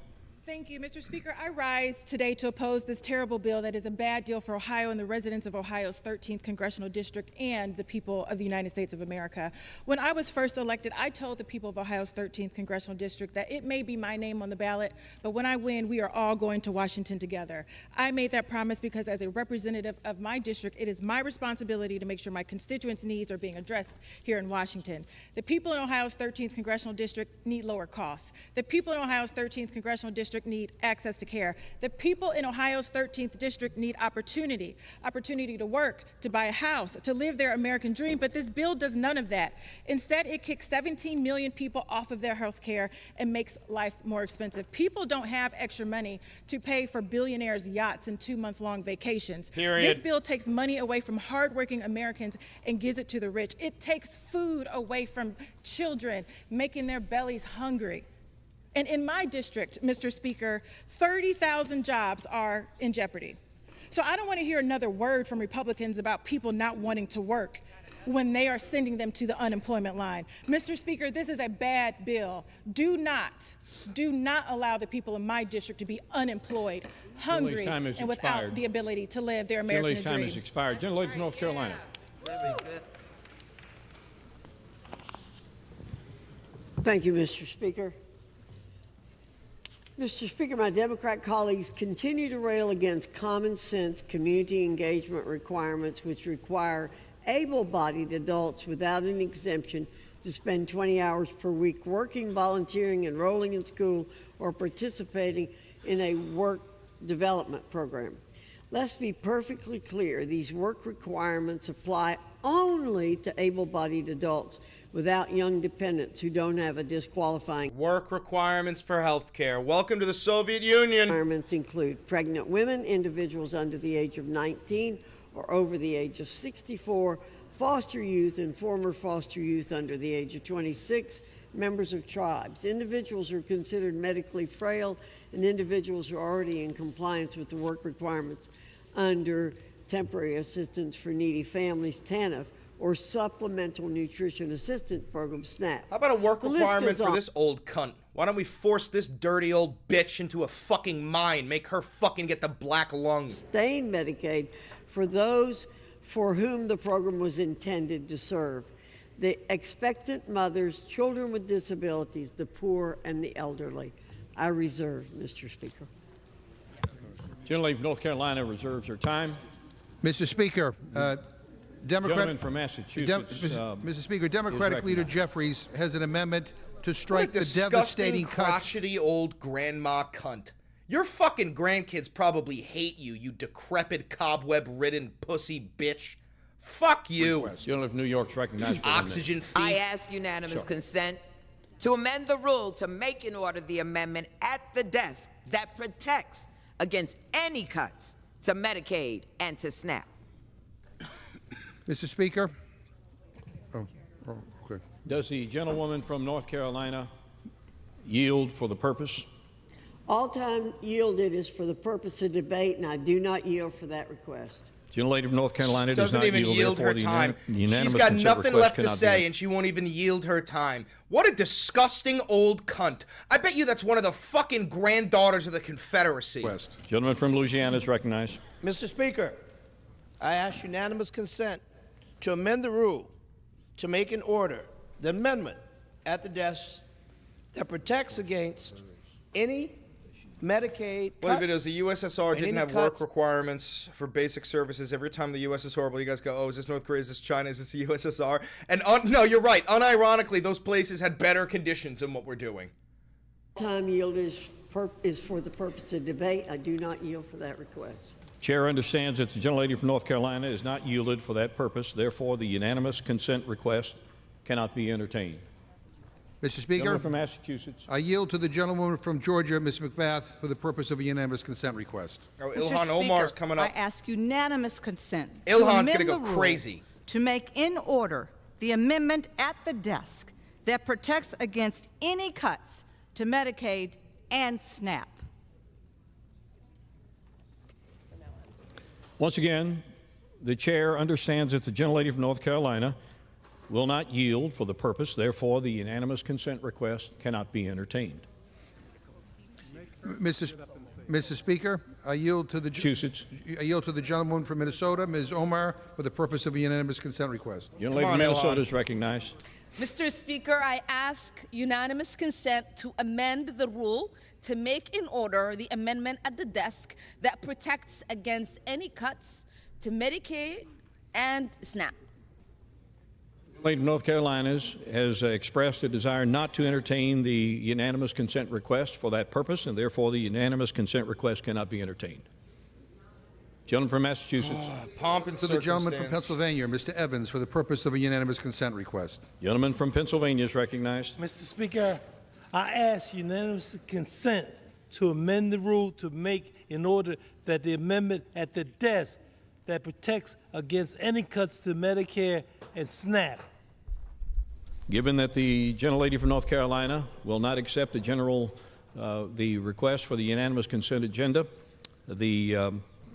Thank you, Mr. Speaker. I rise today to oppose this terrible bill that is a bad deal for Ohio and the residents of Ohio's 13th congressional district and the people of the United States of America. When I was first elected, I told the people of Ohio's 13th congressional district that it may be my name on the ballot, but when I win, we are all going to Washington together. I made that promise because as a representative of my district, it is my responsibility to make sure my constituents' needs are being addressed here in Washington. The people in Ohio's 13th congressional district need lower costs. The people in Ohio's 13th congressional district need access to care. The people in Ohio's 13th district need opportunity to work, to buy a house, to live their American dream, but this bill does none of that. Instead, it kicks 17 million people off of their health care and makes life more expensive. People don't have extra money to pay for billionaires' yachts and 2-month-long vacations. Period. This bill takes money away from hardworking Americans and gives it to the rich. It takes food away from children, making their bellies hungry. And in my district, Mr. Speaker, 30,000 jobs are in jeopardy. So I don't want to hear another word from Republicans about people not wanting to work. when they are sending them to the unemployment line. Mr. Speaker, this is a bad bill. Do not allow the people in my district to be unemployed, hungry, and without the ability to live their American dream. Time has expired. Gentlelady from North Carolina. Thank you, Mr. Speaker. Mr. Speaker, my Democrat colleagues continue to rail against common sense community engagement requirements which require able-bodied adults without an exemption to spend 20 hours per week working, volunteering, enrolling in school, or participating in a work development program. Let's be perfectly clear, these work requirements apply only to able-bodied adults without young dependents who don't have a disqualifying. Work requirements for health care. Welcome to the Soviet Union. Requirements include pregnant women, individuals under the age of 19 or over the age of 64, foster youth and former foster youth under the age of 26, members of tribes, individuals who are considered medically frail, and individuals who are already in compliance with the work requirements under Temporary Assistance for Needy Families, TANF, or Supplemental Nutrition Assistance Program, SNAP. How about a work requirement for this old cunt? Why don't we force this dirty old bitch into a fucking mine, make her fucking get the black lung? Staying Medicaid for those for whom the program was intended to serve. The expectant mothers, children with disabilities, the poor, and the elderly. I reserve, Mr. Speaker. Gentlelady from North Carolina reserves her time. Mr. Speaker, Gentleman from Massachusetts. Mr. Speaker, Democratic Leader Jeffries has an amendment to strike the devastating cuts. Crotchety old grandma cunt. Your fucking grandkids probably hate you, you decrepit, cobweb-ridden pussy bitch. Fuck you. Gentleman from New York's recognized for oxygen thief. I ask unanimous consent to amend the rule to make in order the amendment at the desk that protects against any cuts to Medicaid and to SNAP. Mr. Speaker. Okay. Does the gentlewoman from North Carolina yield for the purpose? All time yielded is for the purpose of debate, and I do not yield for that request. Gentlelady from North Carolina does not even yield her time. She's got nothing left to say, and she won't even yield her time. What a disgusting old cunt. I bet you that's one of the fucking granddaughters of the Confederacy. Gentleman from Louisiana is recognized. Mr. Speaker, I ask unanimous consent to amend the rule to make in order the amendment at the desk that protects against any Medicaid. Well, because the USSR didn't have work requirements for basic services. Every time the US is horrible, you guys go, oh, is this North Korea, is this China, is this the USSR? And no, you're right. Unironically, those places had better conditions than what we're doing. Time yield is for the purpose of debate. I do not yield for that request. Chair understands that the gentlelady from North Carolina is not yielded for that purpose. Therefore, the unanimous consent request cannot be entertained. Mr. Speaker, Gentleman from Massachusetts. I yield to the gentlewoman from Georgia, Ms. McBath, for the purpose of a unanimous consent request. Oh, Ilhan Omar's coming up. I ask unanimous consent. Ilhan's going to go crazy. To make in order the amendment at the desk that protects against any cuts to Medicaid and SNAP. Once again, the chair understands that the gentlelady from North Carolina will not yield for the purpose. Therefore, the unanimous consent request cannot be entertained. Mr. Speaker, I yield to the gentlewoman from Minnesota, Ms. Omar, for the purpose of a unanimous consent request. Gentlelady from Minnesota is recognized. Mr. Speaker, I ask unanimous consent to amend the rule to make in order the amendment at the desk that protects against any cuts to Medicaid and SNAP. The lady of North Carolina has expressed a desire not to entertain the unanimous consent request for that purpose, and therefore the unanimous consent request cannot be entertained. Gentleman from Massachusetts. Pomp and to the gentleman from Pennsylvania, Mr. Evans, for the purpose of a unanimous consent request. Gentleman from Pennsylvania is recognized. Mr. Speaker, I ask unanimous consent to amend the rule to make in order that the amendment at the desk that protects against any cuts to Medicare and SNAP. Given that the gentlelady from North Carolina will not accept the request for the unanimous consent agenda, the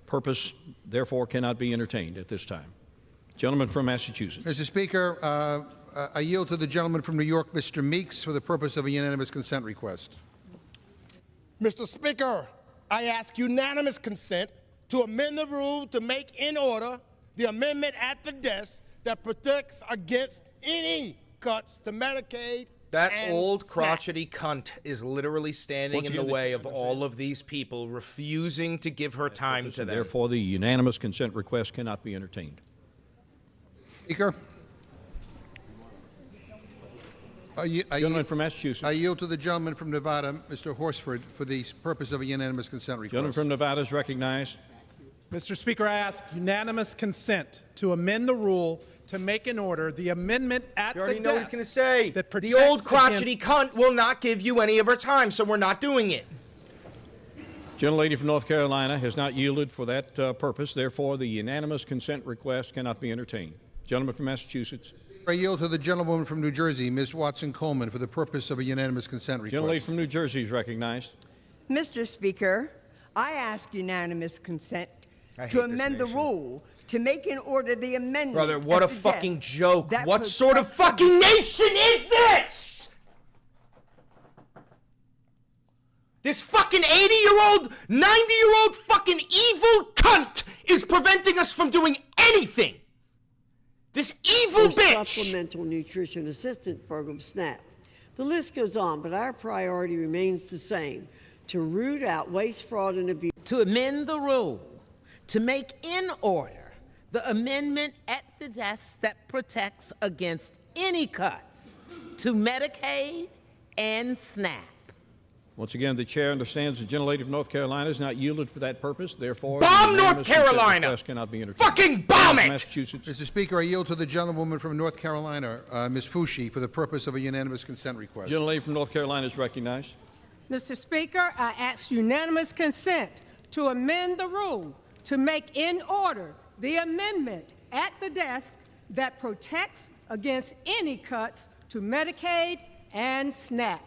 purpose therefore cannot be entertained at this time. Gentleman from Massachusetts. Mr. Speaker, I yield to the gentleman from New York, Mr. Meeks, for the purpose of a unanimous consent request. Mr. Speaker, I ask unanimous consent to amend the rule to make in order the amendment at the desk that protects against any cuts to Medicaid. That and old SNAP. crotchety cunt is literally standing Once in the again, way of all of these people, refusing to give her time to them. Therefore, the unanimous consent request cannot be entertained. Speaker. Gentleman from Massachusetts. I yield to the gentleman from Nevada, Mr. Horsford, for the purpose of a unanimous consent request. Gentleman from Nevada is recognized. Mr. Speaker, I ask unanimous consent to amend the rule to make an order the amendment at You already the know what he's desk going to say. that The protects old crotchety against- cunt will not give you any of her time, so we're not doing it. Gentlelady from North Carolina has not yielded for that purpose. Therefore, the unanimous consent request cannot be entertained. Gentleman from Massachusetts. I yield to the gentlewoman from New Jersey, Ms. Watson-Coleman, for the purpose of a unanimous consent request. Gentlelady from New Jersey is recognized. Mr. Speaker, I ask unanimous consent I hate to this amend the nation. rule to make in order the amendment. Brother, what a at the fucking desk joke. that What sort of protects fucking nation is this? This fucking 80-year-old, 90-year-old fucking evil cunt is preventing us from doing anything. This evil or bitch. Supplemental Nutrition Assistance Program, SNAP. The list goes on, but our priority remains the same: to root out waste, fraud, and abuse. To amend the rule to make in order the amendment at the desk that protects against any cuts to Medicaid and SNAP. Once again, the chair understands the gentlelady from North Carolina has not yielded for that purpose. Therefore, Bomb the North unanimous consent Carolina! request cannot be entertained. Fucking bomb it! Massachusetts. Mr. Speaker, I yield to the gentlewoman from North Carolina, Ms. Fushi, for the purpose of a unanimous consent request. Gentlelady from North Carolina is recognized. Mr. Speaker, I ask unanimous consent to amend the rule to make in order the amendment at the desk that protects against any cuts to Medicaid and SNAP.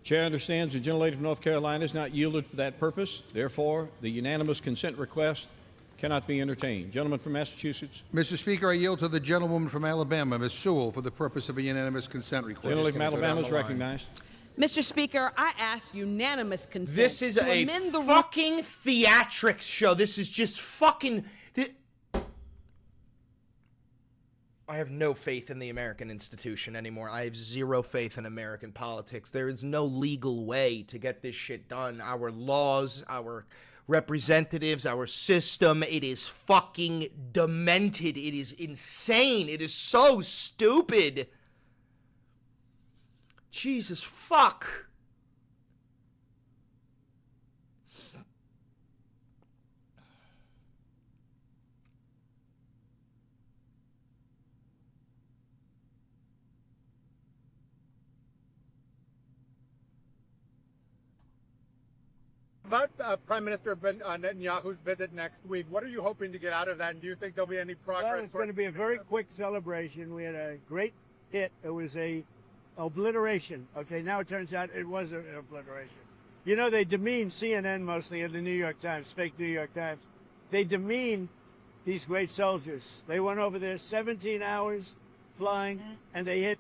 Chair understands the gentlelady from North Carolina has not yielded for that purpose. Therefore, the unanimous consent request cannot be entertained. Gentleman from Massachusetts. Mr. Speaker, I yield to the gentlewoman from Alabama, Ms. Sewell, for the purpose of a unanimous consent request. Gentleman from Alabama is recognized. Mr. Speaker, I ask unanimous consent This is to a amend the fucking theatrics show. This is just fucking... I have no faith in the American institution anymore. I have zero faith in American politics. There is no legal way to get this shit done. Our laws, our representatives, our system, it is fucking demented. It is insane. It is so stupid. Jesus fuck. About Prime Minister Netanyahu's visit next week, what are you hoping to get out of that, and do you think there'll be any progress? Well, it's going to be a very quick celebration. We had a great hit. It was a obliteration. Okay, now it turns out it was an obliteration. You know, they demean CNN mostly, and the New York Times, fake New York Times. They demean these great soldiers. They went over there 17 hours flying, and they hit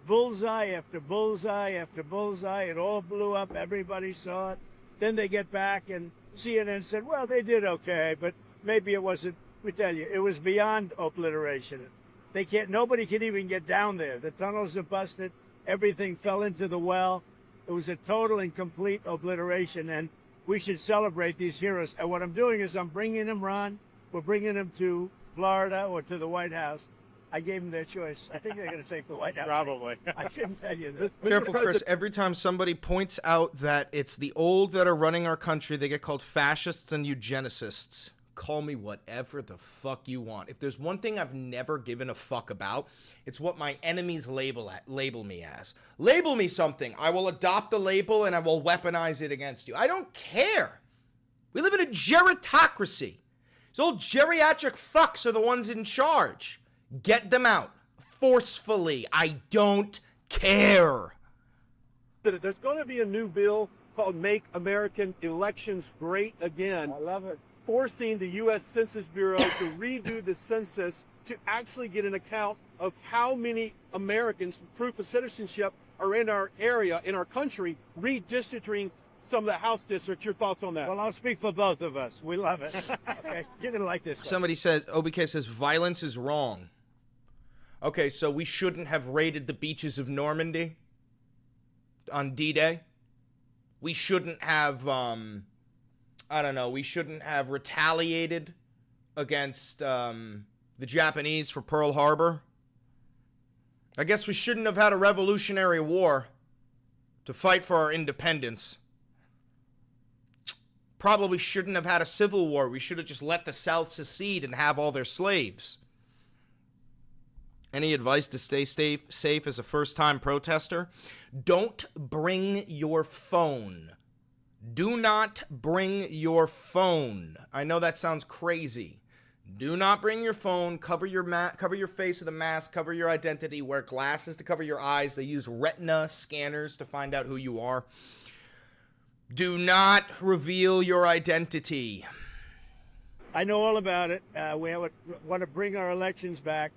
bullseye after bullseye after bullseye. It all blew up. Everybody saw it. Then they get back, and CNN said, well, they did okay, but maybe it wasn't. We tell you, it was beyond obliteration. They can't. Nobody can even get down there. The tunnels are busted. Everything fell into the well. It was a total and complete obliteration, and we should celebrate these heroes. And what I'm doing is I'm bringing them, Ron. We're bringing them to Florida or to the White House. I gave them their choice. I think they're going to say for the White House. Probably. I shouldn't tell you this. Careful, Chris. Every time somebody points out that it's the old that are running our country, they get called fascists and eugenicists. Call me whatever the fuck you want. If there's one thing I've never given a fuck about, it's what my enemies label me as. Label me something. I will adopt the label and I will weaponize it against you. I don't care. We live in a gerontocracy. These old geriatric fucks are the ones in charge. Get them out forcefully. I don't care. There's going to be a new bill called Make American Elections Great Again. I love it. forcing the U.S. Census Bureau to redo the census to actually get an account of how many Americans, proof of citizenship, are in our area, in our country, redistricting some of the House districts. Your thoughts on that? Well, I'll speak for both of us. We love it. Okay, you're going to like this one. Somebody says, OBK says, violence is wrong. Okay, so we shouldn't have raided the beaches of Normandy on D-Day. We shouldn't have, we shouldn't have retaliated against the Japanese for Pearl Harbor. I guess we shouldn't have had a Revolutionary War to fight for our independence. Probably shouldn't have had a civil war. We should have just let the South secede and have all their slaves. Any advice to stay safe as a first-time protester? Don't bring your phone. Do not bring your phone. I know that sounds crazy. Do not bring your phone. Cover your face with a mask. Cover your identity. Wear glasses to cover your eyes. They use retina scanners to find out who you are. Do not reveal your identity. I know all about it. We want to bring our elections back.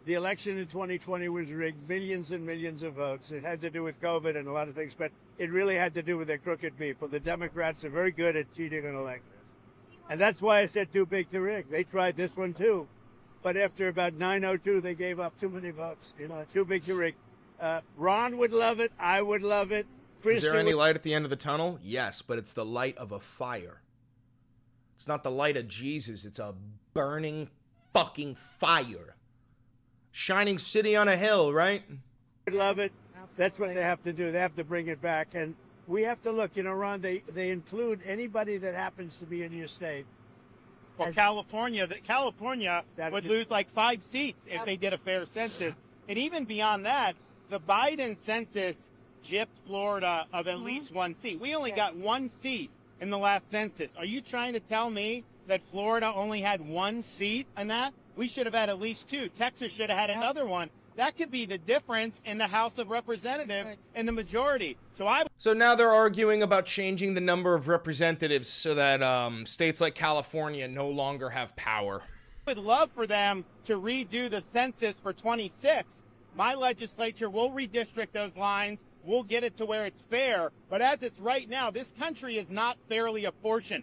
The election in 2020 was rigged, millions and millions of votes. It had to do with COVID and a lot of things, but it really had to do with the crooked people. The Democrats are very good at cheating on elections. And that's why I said too big to rig. They tried this one too. But after about 9:02, they gave up too many votes. Too big to rig. Ron would love it. I would love it. Is there any light at the end of the tunnel? Yes, but it's the light of a fire. It's not the light of Jesus. It's a burning fucking fire. Shining city on a hill, right? Would love it. That's what they have to do. They have to bring it back. And we have to look, Ron, they include anybody that happens to be in your state. Well, California would lose like 5 seats if they did a fair census. And even beyond that, the Biden census gypped Florida of at least 1 seat. We only got 1 seat in the last census. Are you trying to tell me that Florida only had 1 seat in that? We should have had at least 2. Texas should have had another one. That could be the difference in the House of Representatives and the majority. So now they're arguing about changing the number of representatives so that states like California no longer have power. I would love for them to redo the census for 26. My legislature will redistrict those lines. We'll get it to where it's fair. But as it's right now, this country is not fairly apportioned.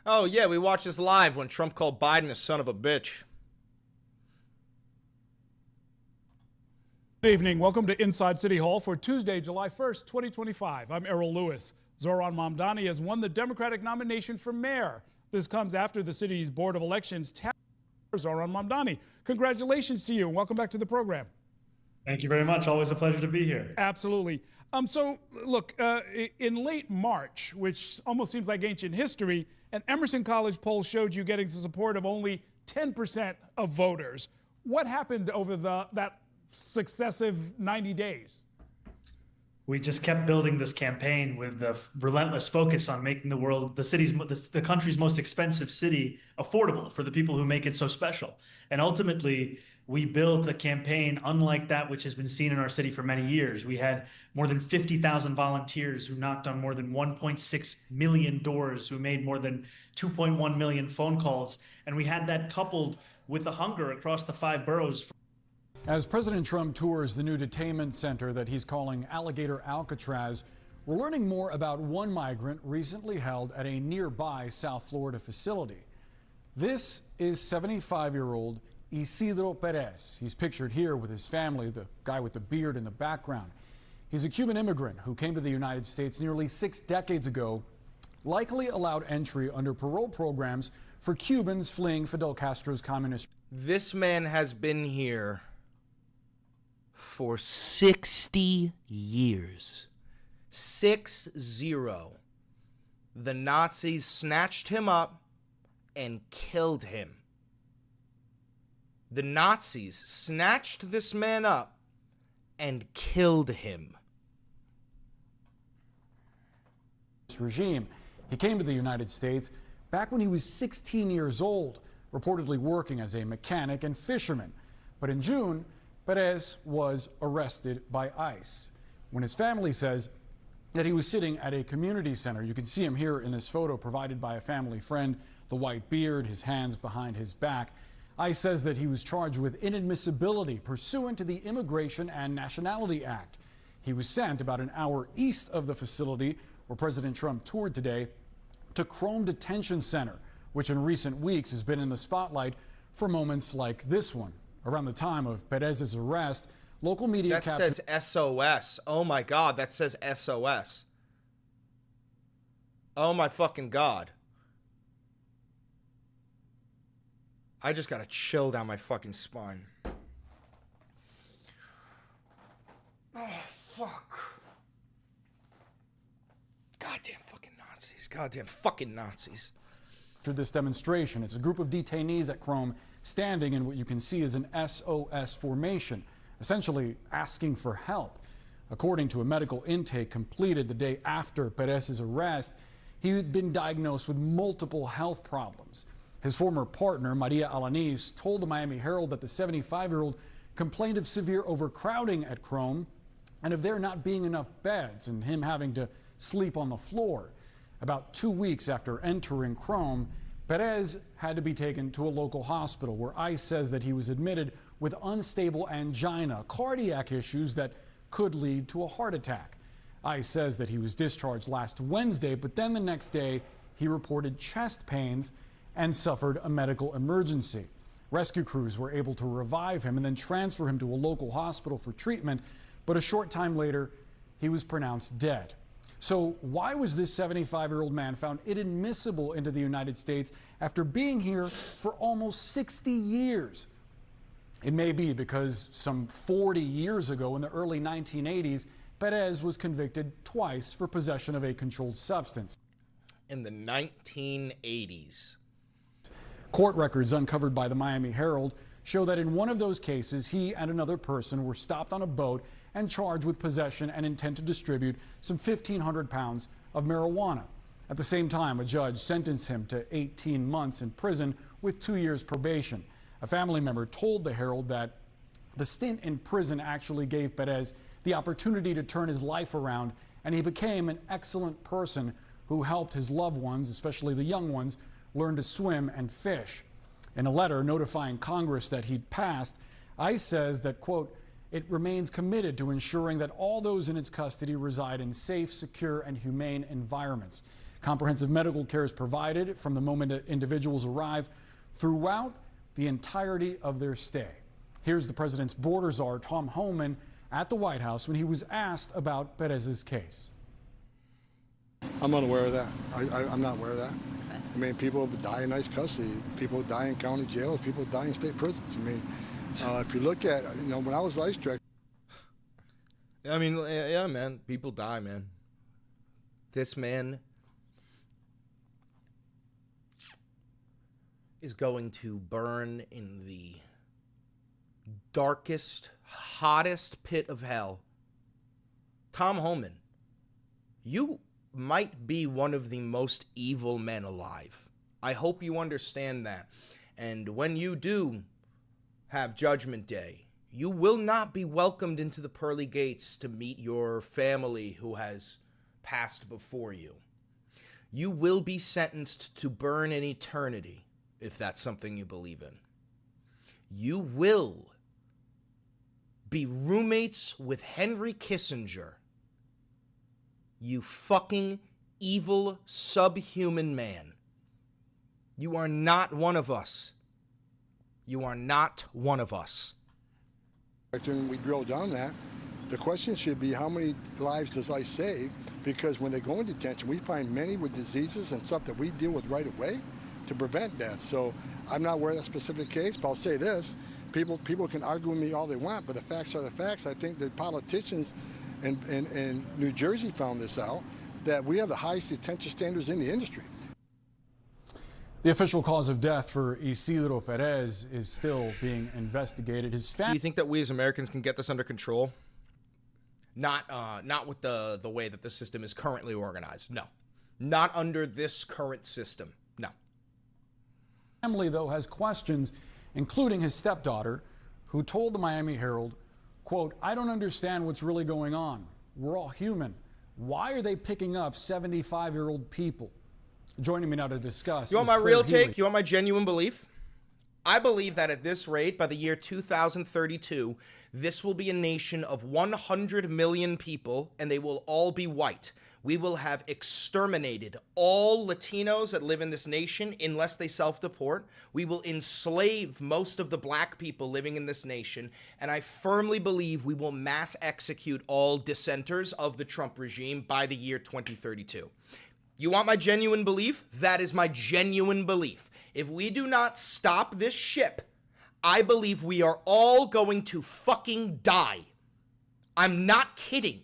Oh, yeah, we watched this live when Trump called Biden a son of a bitch. Good evening. Welcome to Inside City Hall for Tuesday, July 1st, 2025. I'm Errol Lewis. Zoran Mamdani has won the Democratic nomination for mayor. This comes after the city's Board of Elections tapped Zoran Mamdani. Congratulations to you and welcome back to the program. Thank you very much. Always a pleasure to be here. Absolutely. So, look, in late March, which almost seems like ancient history, an Emerson College poll showed you getting the support of only 10% of voters. What happened over that successive 90 days? We just kept building this campaign with the relentless focus on making the country's most expensive city affordable for the people who make it so special. And ultimately, we built a campaign unlike that which has been seen in our city for many years. We had more than 50,000 volunteers who knocked on more than 1.6 million doors, who made more than 2.1 million phone calls. And we had that coupled with the hunger across the 5 boroughs. As President Trump tours the new detainment center that he's calling Alligator Alcatraz, we're learning more about one migrant recently held at a nearby South Florida facility. This is 75-year-old Isidro Perez. He's pictured here with his family, the guy with the beard in the background. He's a Cuban immigrant who came to the United States nearly 6 decades ago, likely allowed entry under parole programs for Cubans fleeing Fidel Castro's communist. This man has been here for 60 years. 6-0. The Nazis snatched him up and killed him. The Nazis snatched this man up and killed him. Regime. He came to the United States back when he was 16 years old, reportedly working as a mechanic and fisherman. But in June, Perez was arrested by ICE when his family says that he was sitting at a community center. You can see him here in this photo provided by a family friend, the white beard, his hands behind his back. ICE says that he was charged with inadmissibility pursuant to the Immigration and Nationality Act. He was sent about an hour east of the facility where President Trump toured today to Chrome Detention Center, which in recent weeks has been in the spotlight for moments like this one. Around the time of Perez's arrest, local media says SOS. Oh my God, that says SOS. Oh my fucking God. I just got a chill down my fucking spine. Oh, fuck. Goddamn fucking Nazis. Goddamn fucking Nazis. After this demonstration, it's a group of detainees at Chrome standing in what you can see as an SOS formation, essentially asking for help. According to a medical intake completed the day after Perez's arrest, he had been diagnosed with multiple health problems. His former partner, Maria Alanis, told the Miami Herald that the 75-year-old complained of severe overcrowding at Chrome and of there not being enough beds and him having to sleep on the floor. About 2 weeks after entering Chrome, Perez had to be taken to a local hospital where ICE says that he was admitted with unstable angina, cardiac issues that could lead to a heart attack. ICE says that he was discharged last Wednesday, but then the next day he reported chest pains and suffered a medical emergency. Rescue crews were able to revive him and then transfer him to a local hospital for treatment, but a short time later, he was pronounced dead. So why was this 75-year-old man found inadmissible into the United States after being here for almost 60 years? It may be because some 40 years ago in the early 1980s, Perez was convicted twice for possession of a controlled substance. In the 1980s. Court records uncovered by the Miami Herald show that in one of those cases, he and another person were stopped on a boat and charged with possession and intent to distribute some 1,500 pounds of marijuana. At the same time, a judge sentenced him to 18 months in prison with 2 years probation. A family member told the Herald that the stint in prison actually gave Perez the opportunity to turn his life around, and he became an excellent person who helped his loved ones, especially the young ones, learn to swim and fish. In a letter notifying Congress that he'd passed, ICE says that, quote, it remains committed to ensuring that all those in its custody reside in safe, secure, and humane environments. Comprehensive medical care is provided from the moment that individuals arrive throughout the entirety of their stay. Here's the president's border czar, Tom Homan, at the White House when he was asked about Perez's case. I'm unaware of that. I'm not aware of that. I mean, people die in ICE custody. People die in county jails. People die in state prisons. I mean, if you look at, when I was ICE director. I mean, yeah, man. People die, man. This man is going to burn in the darkest, hottest pit of hell. Tom Homan, you might be one of the most evil men alive. I hope you understand that. And when you do have Judgment Day, you will not be welcomed into the pearly gates to meet your family who has passed before you. You will be sentenced to burn in eternity, if that's something you believe in. You will be roommates with Henry Kissinger. You fucking evil, subhuman man. You are not one of us. You are not one of us. When we drill down that, the question should be how many lives does ICE save? Because when they go into detention, we find many with diseases and stuff that we deal with right away to prevent death. So I'm not aware of that specific case, but I'll say this. People can argue with me all they want, but the facts are the facts. I think that politicians in New Jersey found this out, that we have the highest detention standards in the industry. The official cause of death for Isidro Perez is still being investigated. His Do you think that we as Americans can get this under control? Not with the way that the system is currently organized. No. Not under this current system. No. Family, though, has questions, including his stepdaughter, who told the Miami Herald, quote, "I don't understand what's really going on. We're all human. Why are they picking up 75-year-old people?" Joining me now to discuss. You want my real take? You want my genuine belief? I believe that at this rate, by the year 2032, this will be a nation of 100 million people, and they will all be white. We will have exterminated all Latinos that live in this nation unless they self-deport. We will enslave most of the black people living in this nation, and I firmly believe we will mass execute all dissenters of the Trump regime by the year 2032. You want my genuine belief? That is my genuine belief. If we do not stop this ship, I believe we are all going to fucking die. I'm not kidding.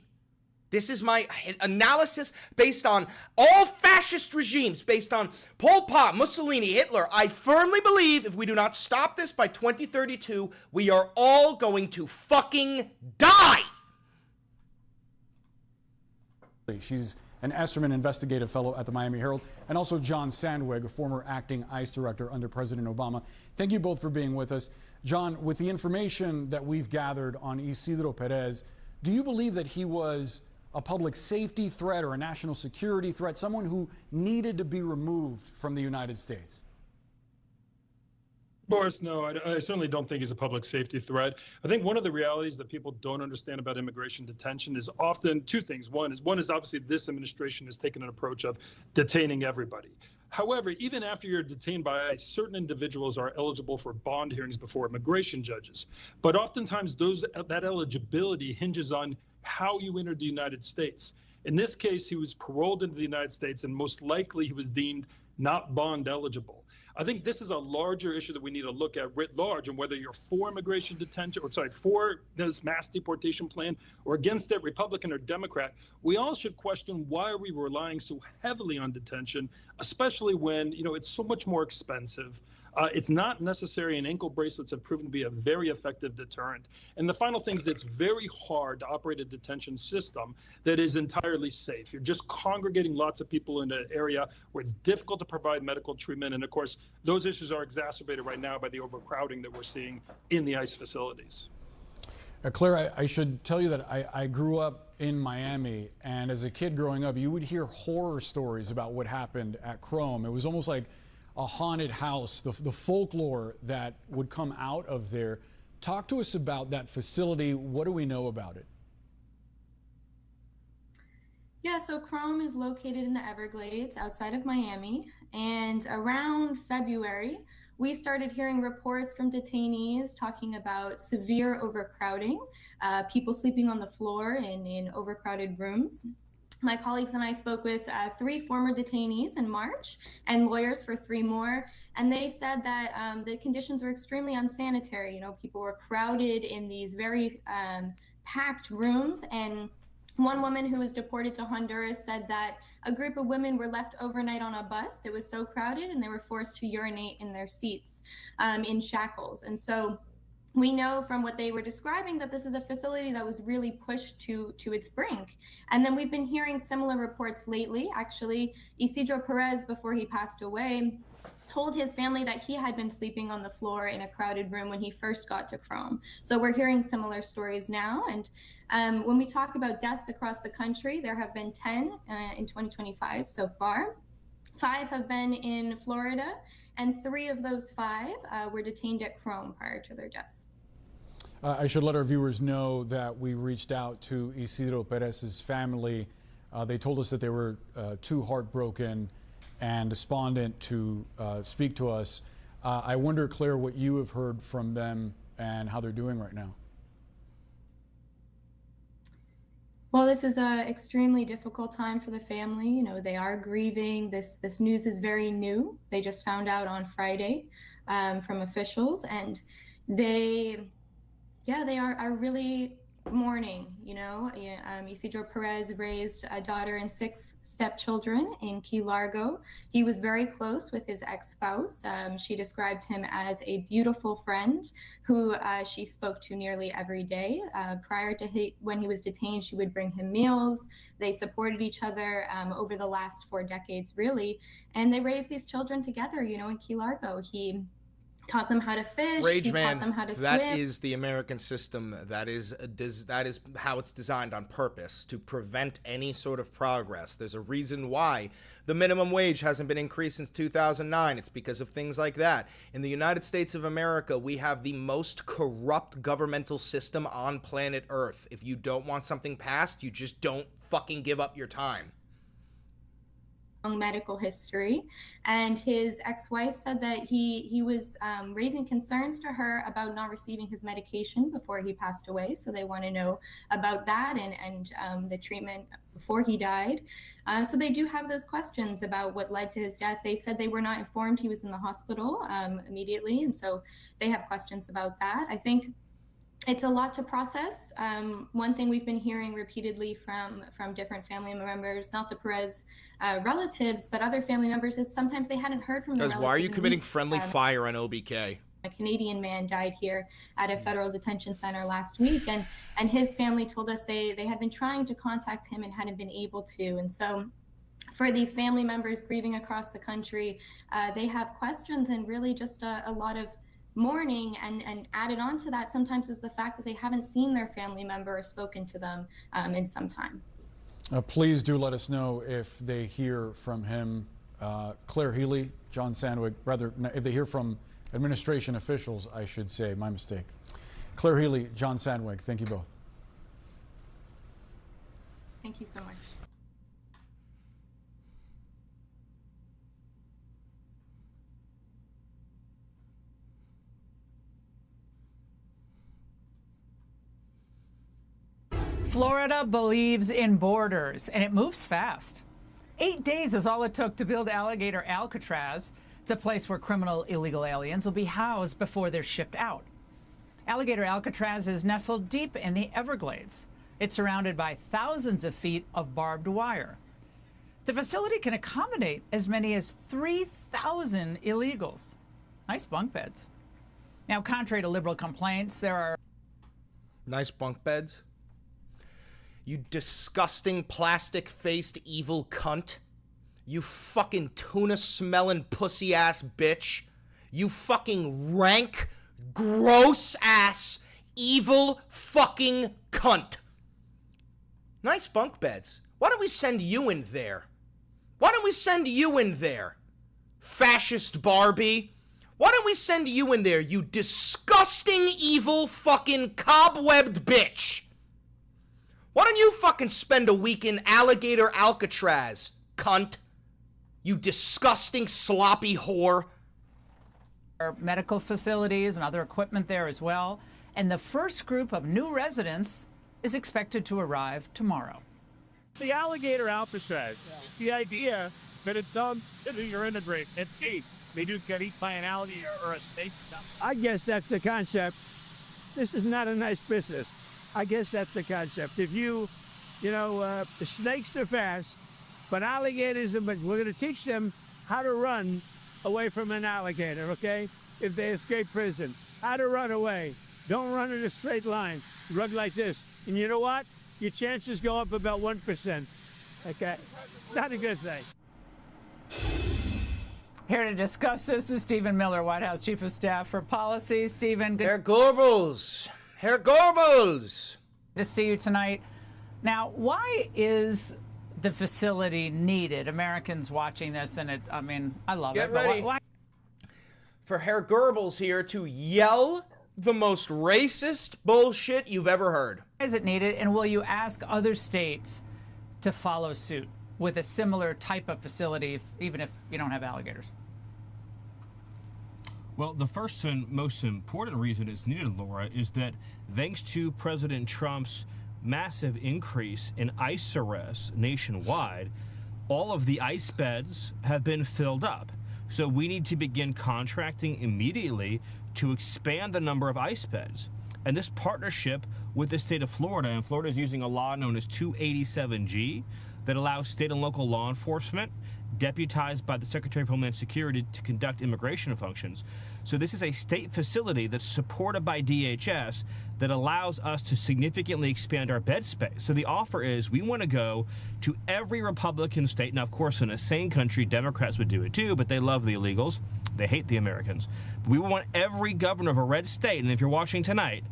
This is my analysis based on all fascist regimes, based on Pol Pot, Mussolini, Hitler. I firmly believe if we do not stop this by 2032, we are all going to fucking die. She's an Esserman Investigative Fellow at the Miami Herald, and also John Sandwig, a former acting ICE director under President Obama. Thank you both for being with us. John, with the information that we've gathered on Isidro Perez, do you believe that he was a public safety threat or a national security threat, someone who needed to be removed from the United States? Boris, no, I certainly don't think he's a public safety threat. I think one of the realities that people don't understand about immigration detention is often two things. One is obviously this administration has taken an approach of detaining everybody. However, even after you're detained by ICE, certain individuals are eligible for bond hearings before immigration judges. But oftentimes that eligibility hinges on how you entered the United States. In this case, he was paroled into the United States, and most likely he was deemed not bond eligible. I think this is a larger issue that we need to look at writ large, and whether you're for immigration detention, for this mass deportation plan, or against it, Republican or Democrat, we all should question why are we relying so heavily on detention, especially when it's so much more expensive. It's not necessary, and ankle bracelets have proven to be a very effective deterrent. And the final thing is it's very hard to operate a detention system that is entirely safe. You're just congregating lots of people in an area where it's difficult to provide medical treatment. And of course, those issues are exacerbated right now by the overcrowding that we're seeing in the ICE facilities. Claire, I should tell you that I grew up in Miami, and as a kid growing up, you would hear horror stories about what happened at Chrome. It was almost like a haunted house, the folklore that would come out of there. Talk to us about that facility. What do we know about it? Yeah, so Chrome is located in the Everglades outside of Miami. And around February, we started hearing reports from detainees talking about severe overcrowding, people sleeping on the floor in overcrowded rooms. My colleagues and I spoke with 3 former detainees in March and lawyers for 3 more, and they said that the conditions were extremely unsanitary. People were crowded in these very packed rooms, and one woman who was deported to Honduras said that a group of women were left overnight on a bus. It was so crowded, and they were forced to urinate in their seats in shackles. And so we know from what they were describing that this is a facility that was really pushed to its brink. And then we've been hearing similar reports lately. Actually, Isidro Perez, before he passed away, told his family that he had been sleeping on the floor in a crowded room when he first got to Chrome. So we're hearing similar stories now. And when we talk about deaths across the country, there have been 10 in 2025 so far. 5 have been in Florida, and 3 of those 5 were detained at Chrome prior to their death. I should let our viewers know that we reached out to Isidro Perez's family. They told us that they were too heartbroken and despondent to speak to us. I wonder, Claire, what you have heard from them and how they're doing right now. Well, this is an extremely difficult time for the family. They are grieving. This news is very new. They just found out on Friday from officials, and they are really mourning. You know, Isidro Perez raised a daughter and 6 stepchildren in Key Largo. He was very close with his ex-spouse. She described him as a beautiful friend who she spoke to nearly every day. Prior to when he was detained, she would bring him meals. They supported each other over the last 4 decades, really, and they raised these children together. You know, in Key Largo, he taught them how to fish. Rage he man, taught them how to that swim. is the American system. That is how it's designed on purpose, to prevent any sort of progress. There's a reason why the minimum wage hasn't been increased since 2009. It's because of things like that. In the United States of America, we have the most corrupt governmental system on planet Earth. If you don't want something passed, you just don't fucking give up your time. Medical history, and his ex-wife said that he was raising concerns to her about not receiving his medication before he passed away. So they want to know about that and the treatment before he died. So they do have those questions about what led to his death. They said they were not informed he was in the hospital immediately, and so they have questions about that. I think it's a lot to process. One thing we've been hearing repeatedly from different family members, not the Perez relatives, but other family members, is sometimes they hadn't heard from the relatives. Guys, why are you committing friendly fire on OBK? A Canadian man died here at a federal detention center last week, and his family told us they had been trying to contact him and hadn't been able to. And so for these family members grieving across the country, they have questions and really just a lot of mourning, and added on to that sometimes is the fact that they haven't seen their family member or spoken to them in some time. Please do let us know if they hear from him. Claire Healy, John Sandwich, rather, if they hear from administration officials, I should say, my mistake. Claire Healy, John Sandwich, thank you both. Thank you so much. Florida believes in borders, and it moves fast. 8 days is all it took to build Alligator Alcatraz. It's a place where criminal illegal aliens will be housed before they're shipped out. Alligator Alcatraz is nestled deep in the Everglades. It's surrounded by thousands of feet of barbed wire. The facility can accommodate as many as 3,000 illegals. Nice bunk beds. Now, contrary to liberal complaints, there are nice bunk beds. You disgusting plastic-faced evil cunt. You fucking tuna-smelling pussy-ass bitch. You fucking rank, gross-ass, evil fucking cunt. Nice bunk beds. Why don't we send you in there? Why don't we send you in there? Fascist Barbie. Why don't we send you in there, you disgusting, evil, fucking cobwebbed bitch? Why don't you fucking spend a week in Alligator Alcatraz, cunt? You disgusting, sloppy whore. Medical facilities and other equipment there as well. And the first group of new residents is expected to arrive tomorrow. The Alligator Alcatraz, the idea that it's done to your immigrant and see they do get eaten by an alligator or a snake. I guess that's the concept. This is not a nice business. I guess that's the concept. If the snakes are fast, but alligators, we're going to teach them how to run away from an alligator, okay? If they escape prison, how to run away. Don't run in a straight line. Run like this. And you know what? Your chances go up about 1%, okay? Not a good thing. Here to discuss this is Stephen Miller, White House Chief of Staff for Policy. Stephen, good. Herr Goebbels. Herr Goebbels. To see you tonight. Now, why is the facility needed? Americans watching this, and I love Get it. ready. Why? For Herr Goebbels here to yell the most racist bullshit you've ever heard. Why is it needed, and will you ask other states to follow suit with a similar type of facility, even if you don't have alligators? Well, the first and most important reason it's needed, Laura, is that thanks to President Trump's massive increase in ICE arrests nationwide, all of the ICE beds have been filled up. So we need to begin contracting immediately to expand the number of ICE beds. And this partnership with the state of Florida, and Florida is using a law known as 287G that allows state and local law enforcement deputized by the Secretary of Homeland Security to conduct immigration functions. So this is a state facility that's supported by DHS that allows us to significantly expand our bed space. So the offer is we want to go to every Republican state. Now, of course, in a sane country, Democrats would do it too, but they love the illegals. They hate the Americans. We want every governor of a red state, and if you're watching tonight,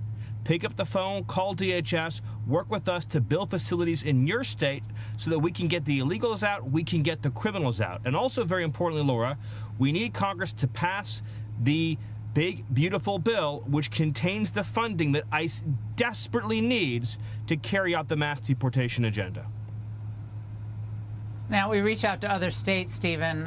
pick up the phone, call DHS, work with us to build facilities in your state so that we can get the illegals out, we can get the criminals out. And also, very importantly, Laura, we need Congress to pass the big, beautiful bill which contains the funding that ICE desperately needs to carry out the mass deportation agenda. Now, we reach out to other states, Stephen,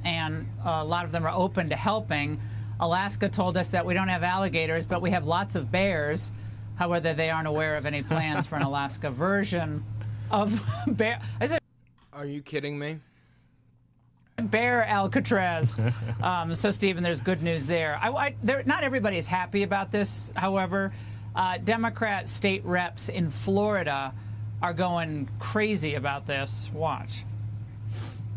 and a lot of them are open to helping. Alaska told us that we don't have alligators, but we have lots of bears. However, they aren't aware of any plans for an Alaska version of bear. Are you kidding me? Bear Alcatraz. So, Stephen, there's good news there. Not everybody is happy about this, however. Democrat state reps in Florida are going crazy about this. Watch.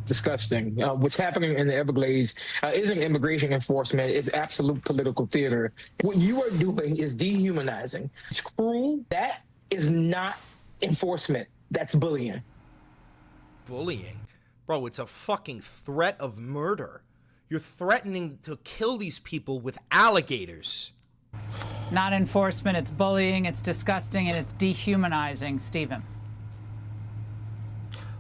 Disgusting. What's happening in the Everglades isn't immigration enforcement. It's absolute political theater. What you are doing is dehumanizing. It's cruel. That is not enforcement. That's bullying. Bullying? Bro, it's a fucking threat of murder. You're threatening to kill these people with alligators. Not enforcement. It's bullying. It's disgusting, and it's dehumanizing, Stephen.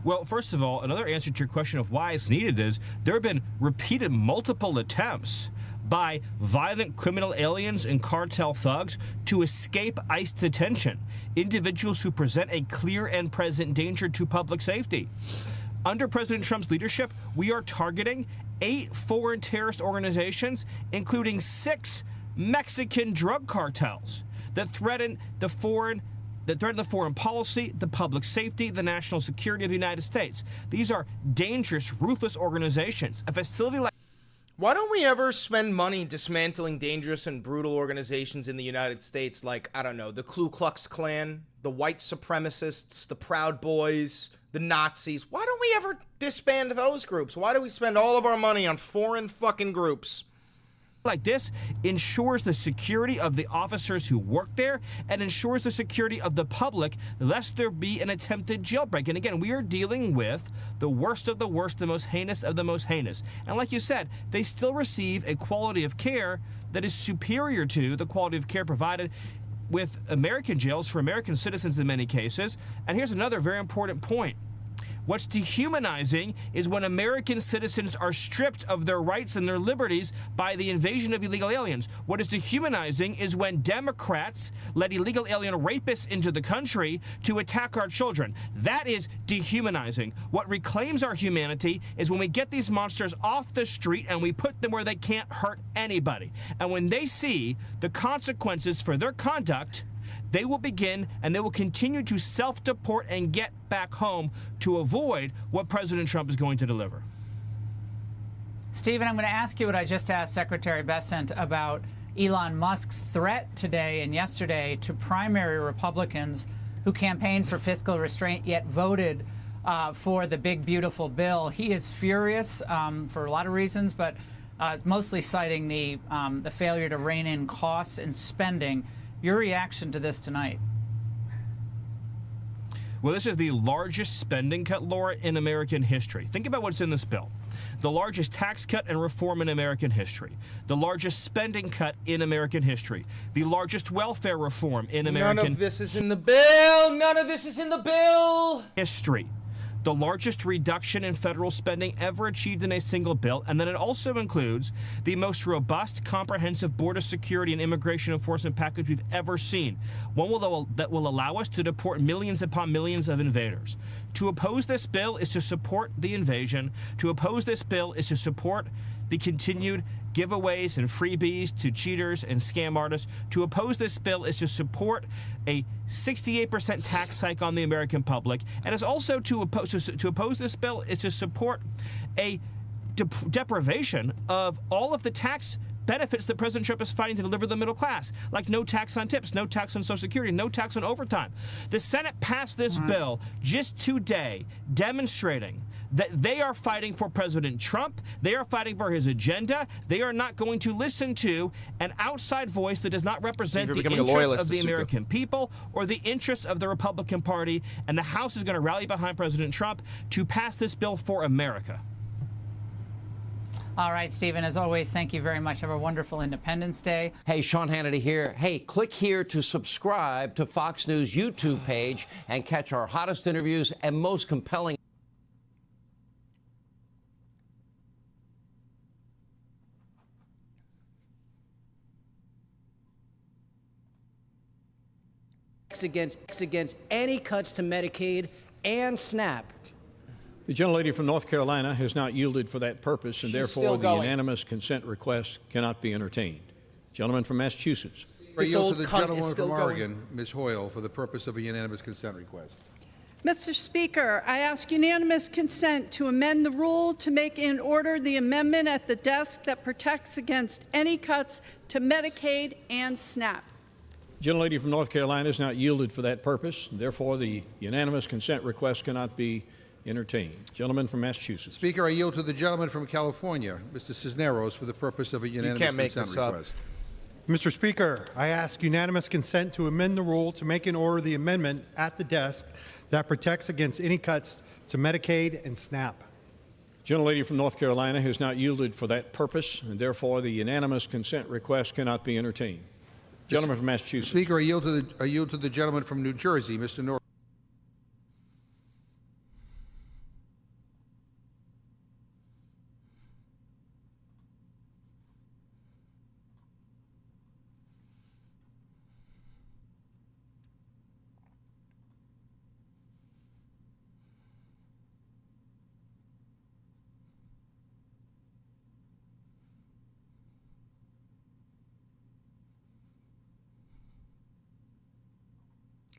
Well, first of all, another answer to your question of why it's needed is there have been repeated multiple attempts by violent criminal aliens and cartel thugs to escape ICE detention, individuals who present a clear and present danger to public safety. Under President Trump's leadership, we are targeting 8 foreign terrorist organizations, including 6 Mexican drug cartels that threaten the foreign policy, the public safety, the national security of the United States. These are dangerous, ruthless organizations. A facility like... Why don't we ever spend money dismantling dangerous and brutal organizations in the United States like, I don't know, the Ku Klux Klan, the white supremacists, the Proud Boys, the Nazis? Why don't we ever disband those groups? Why do we spend all of our money on foreign fucking groups? Like this ensures the security of the officers who work there and ensures the security of the public, lest there be an attempted jailbreak. And again, we are dealing with the worst of the worst, the most heinous of the most heinous. And like you said, they still receive a quality of care that is superior to the quality of care provided with American jails for American citizens in many cases. And here's another very important point. What's dehumanizing is when American citizens are stripped of their rights and their liberties by the invasion of illegal aliens. What is dehumanizing is when Democrats let illegal alien rapists into the country to attack our children. That is dehumanizing. What reclaims our humanity is when we get these monsters off the street and we put them where they can't hurt anybody. And when they see the consequences for their conduct, they will begin and they will continue to self-deport and get back home to avoid what President Trump is going to deliver. Stephen, I'm going to ask you what I just asked Secretary Bessent about Elon Musk's threat today and yesterday to primary Republicans who campaigned for fiscal restraint yet voted for the big, beautiful bill. He is furious for a lot of reasons, but is mostly citing the failure to rein in costs and spending. Your reaction to this tonight? Well, this is the largest spending cut, Laura, in American history. Think about what's in this bill. The largest tax cut and reform in American history. The largest spending cut in American history. The largest welfare reform in American... None of this is in the bill! None of this is in the bill! ...history. The largest reduction in federal spending ever achieved in a single bill, and then it also includes the most robust, comprehensive border security and immigration enforcement package we've ever seen. One that will allow us to deport millions upon millions of invaders. To oppose this bill is to support the invasion. To oppose this bill is to support the continued giveaways and freebies to cheaters and scam artists. To oppose this bill is to support a 68% tax hike on the American public, and is also to oppose this bill is to support a deprivation of all of the tax benefits that President Trump is fighting to deliver to the middle class, like no tax on tips, no tax on Social Security, no tax on overtime. The Senate passed this bill just today, demonstrating that they are fighting for President Trump. They are fighting for his agenda. They are not going to listen to an outside voice that does not represent the interests of the American people or the interests of the Republican Party. And the House is going to rally behind President Trump to pass this bill for America. All right, Stephen, as always, thank you very much. Have a wonderful Independence Day. Hey, Sean Hannity here. Hey, click here to subscribe to Fox News YouTube page and catch our hottest interviews and most compelling against any cuts to Medicaid and SNAP. The gentlelady from North Carolina has not yielded for that purpose, and therefore the unanimous consent request cannot be entertained. Gentleman from Massachusetts. I yield to the gentlewoman from Oregon, Ms. Hoyle, for the purpose of a unanimous consent request. Mr. Speaker, I ask unanimous consent to amend the rule to make in order the amendment at the desk that protects against any cuts to Medicaid and SNAP. Gentlelady from North Carolina has not yielded for that purpose, and therefore the unanimous consent request cannot be entertained. Gentleman from Massachusetts. Speaker, I yield to the gentleman from California, Mr. Cisneros, for the purpose of a unanimous consent request. Mr. Speaker, I ask unanimous consent to amend the rule to make in order the amendment at the desk that protects against any cuts to Medicaid and SNAP. Gentlelady from North Carolina has not yielded for that purpose, and therefore the unanimous consent request cannot be entertained. Gentleman from Massachusetts. Speaker, I yield to the gentleman from New Jersey, Mr. Norris.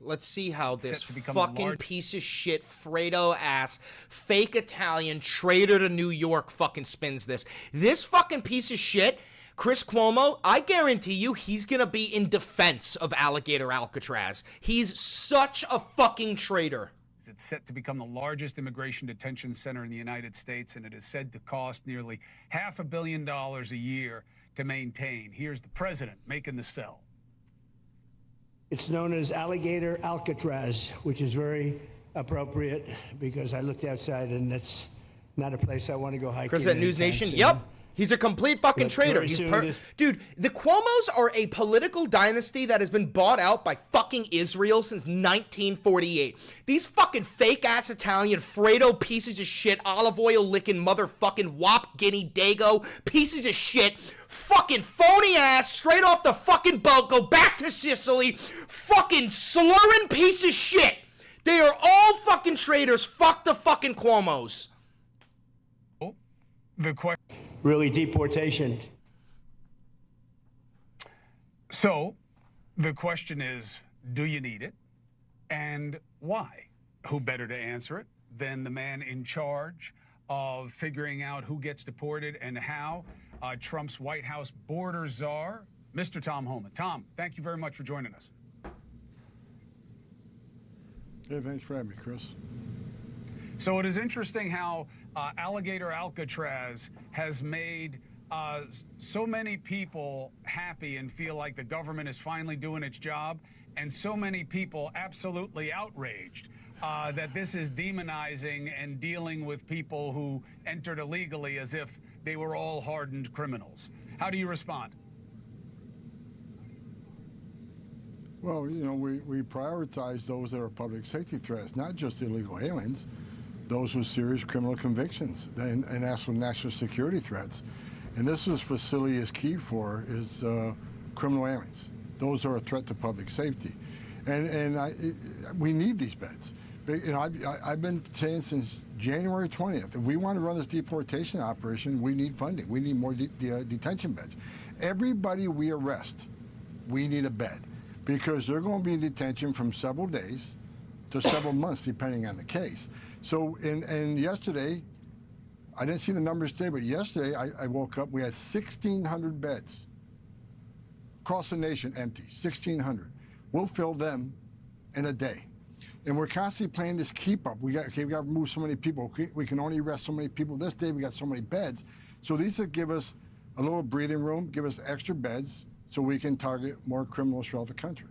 Let's see how this fucking piece of shit, Fredo-ass, fake Italian, traitor to New York fucking spins this. This fucking piece of shit, Chris Cuomo, I guarantee you he's gonna be in defense of Alligator Alcatraz. He's such a fucking traitor. It's set to become the largest immigration detention center in the United States, and it is said to cost nearly $500 million a year to maintain. Here's the president making the sell. It's known as Alligator Alcatraz, which is very appropriate because I looked outside and that's not a place I want to go hiking. Chris at News Nation, yep. He's a complete fucking traitor. Dude, the Cuomos are a political dynasty that has been bought out by fucking Israel since 1948. These fucking fake-ass Italian Fredo pieces of shit, olive oil licking motherfucking wop guinea dago pieces of shit, fucking phony ass, straight off the fucking boat, go back to Sicily, fucking slurring piece of shit. They are all fucking traitors. Fuck the fucking Cuomos. Really, deportation. So, the question is, do you need it? And why? Who better to answer it than the man in charge of figuring out who gets deported and how? Trump's White House border czar, Mr. Tom Homan. Tom, thank you very much for joining us. Hey, thanks for having me, Chris. So it is interesting how Alligator Alcatraz has made so many people happy and feel like the government is finally doing its job, and so many people absolutely outraged that this is demonizing and dealing with people who entered illegally as if they were all hardened criminals. How do you respond? Well, you know, we prioritize those that are public safety threats, not just illegal aliens, those with serious criminal convictions and also national security threats. And this facility is key for is criminal aliens. Those are a threat to public safety. And we need these beds. You know, I've been saying since January 20th, if we want to run this deportation operation, we need funding. We need more detention beds. Everybody we arrest, we need a bed, because they're going to be in detention from several days to several months, depending on the case. So, and yesterday, I didn't see the numbers today, but yesterday I woke up, we had 1,600 beds across the nation empty, 1,600. We'll fill them in a day. And we're constantly playing this keep up. We got to remove so many people. We can only arrest so many people. This day we got so many beds. So these will give us a little breathing room, give us extra beds so we can target more criminals throughout the country.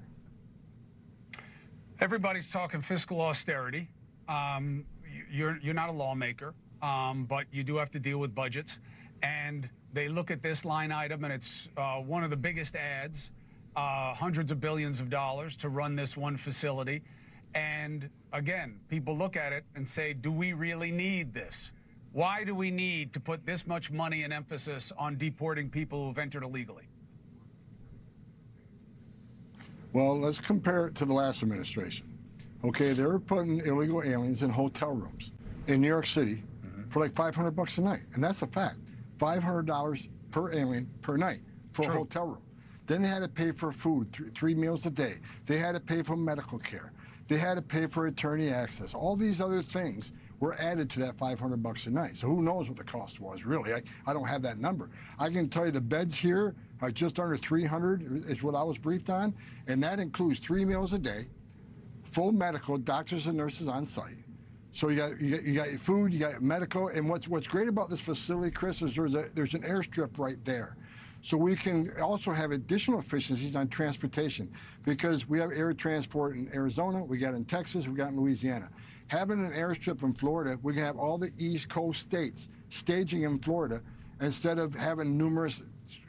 Everybody's talking fiscal austerity. You're not a lawmaker, but you do have to deal with budgets. And they look at this line item, and it's one of the biggest ads, hundreds of billions of dollars to run this one facility. And again, people look at it and say, do we really need this? Why do we need to put this much money and emphasis on deporting people who've entered illegally? Well, let's compare it to the last administration. Okay, they were putting illegal aliens in hotel rooms in New York City for like $500 a night. And that's a fact. $500 per alien per night for a hotel room. Then they had to pay for food, three meals a day. They had to pay for medical care. They had to pay for attorney access. All these other things were added to that $500 a night. So who knows what the cost was, really? I don't have that number. I can tell you the beds here are just under 300 is what I was briefed on, and that includes 3 meals a day, full medical, doctors and nurses on site. So you got your food, you got medical, and what's great about this facility, Chris, is there's an airstrip right there. So we can also have additional efficiencies on transportation because we have air transport in Arizona, we got in Texas, we got in Louisiana. Having an airstrip in Florida, we can have all the East Coast states staging in Florida instead of having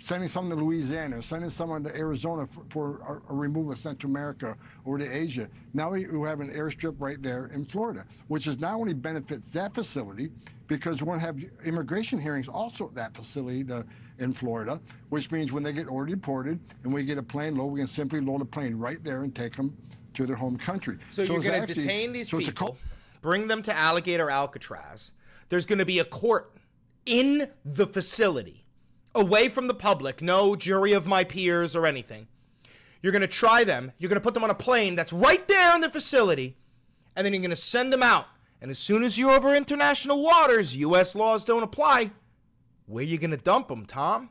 sending some to Louisiana, sending someone to Arizona for a removal of Central America or to Asia. Now we have an airstrip right there in Florida, which is not only benefits that facility, because we're going to have immigration hearings also at that facility in Florida, which means when they get ordered deported and we get a plane load, we can simply load a plane right there and take them to their home country. So you're going to detain these people, bring them to Alligator, Alcatraz. There's going to be a court in the facility, away from the public, no jury of my peers or anything. You're going to try them. You're going to put them on a plane that's right there in the facility, and then you're going to send them out. And as soon as you're over international waters, U.S. laws don't apply. Where are you going to dump them, Tom?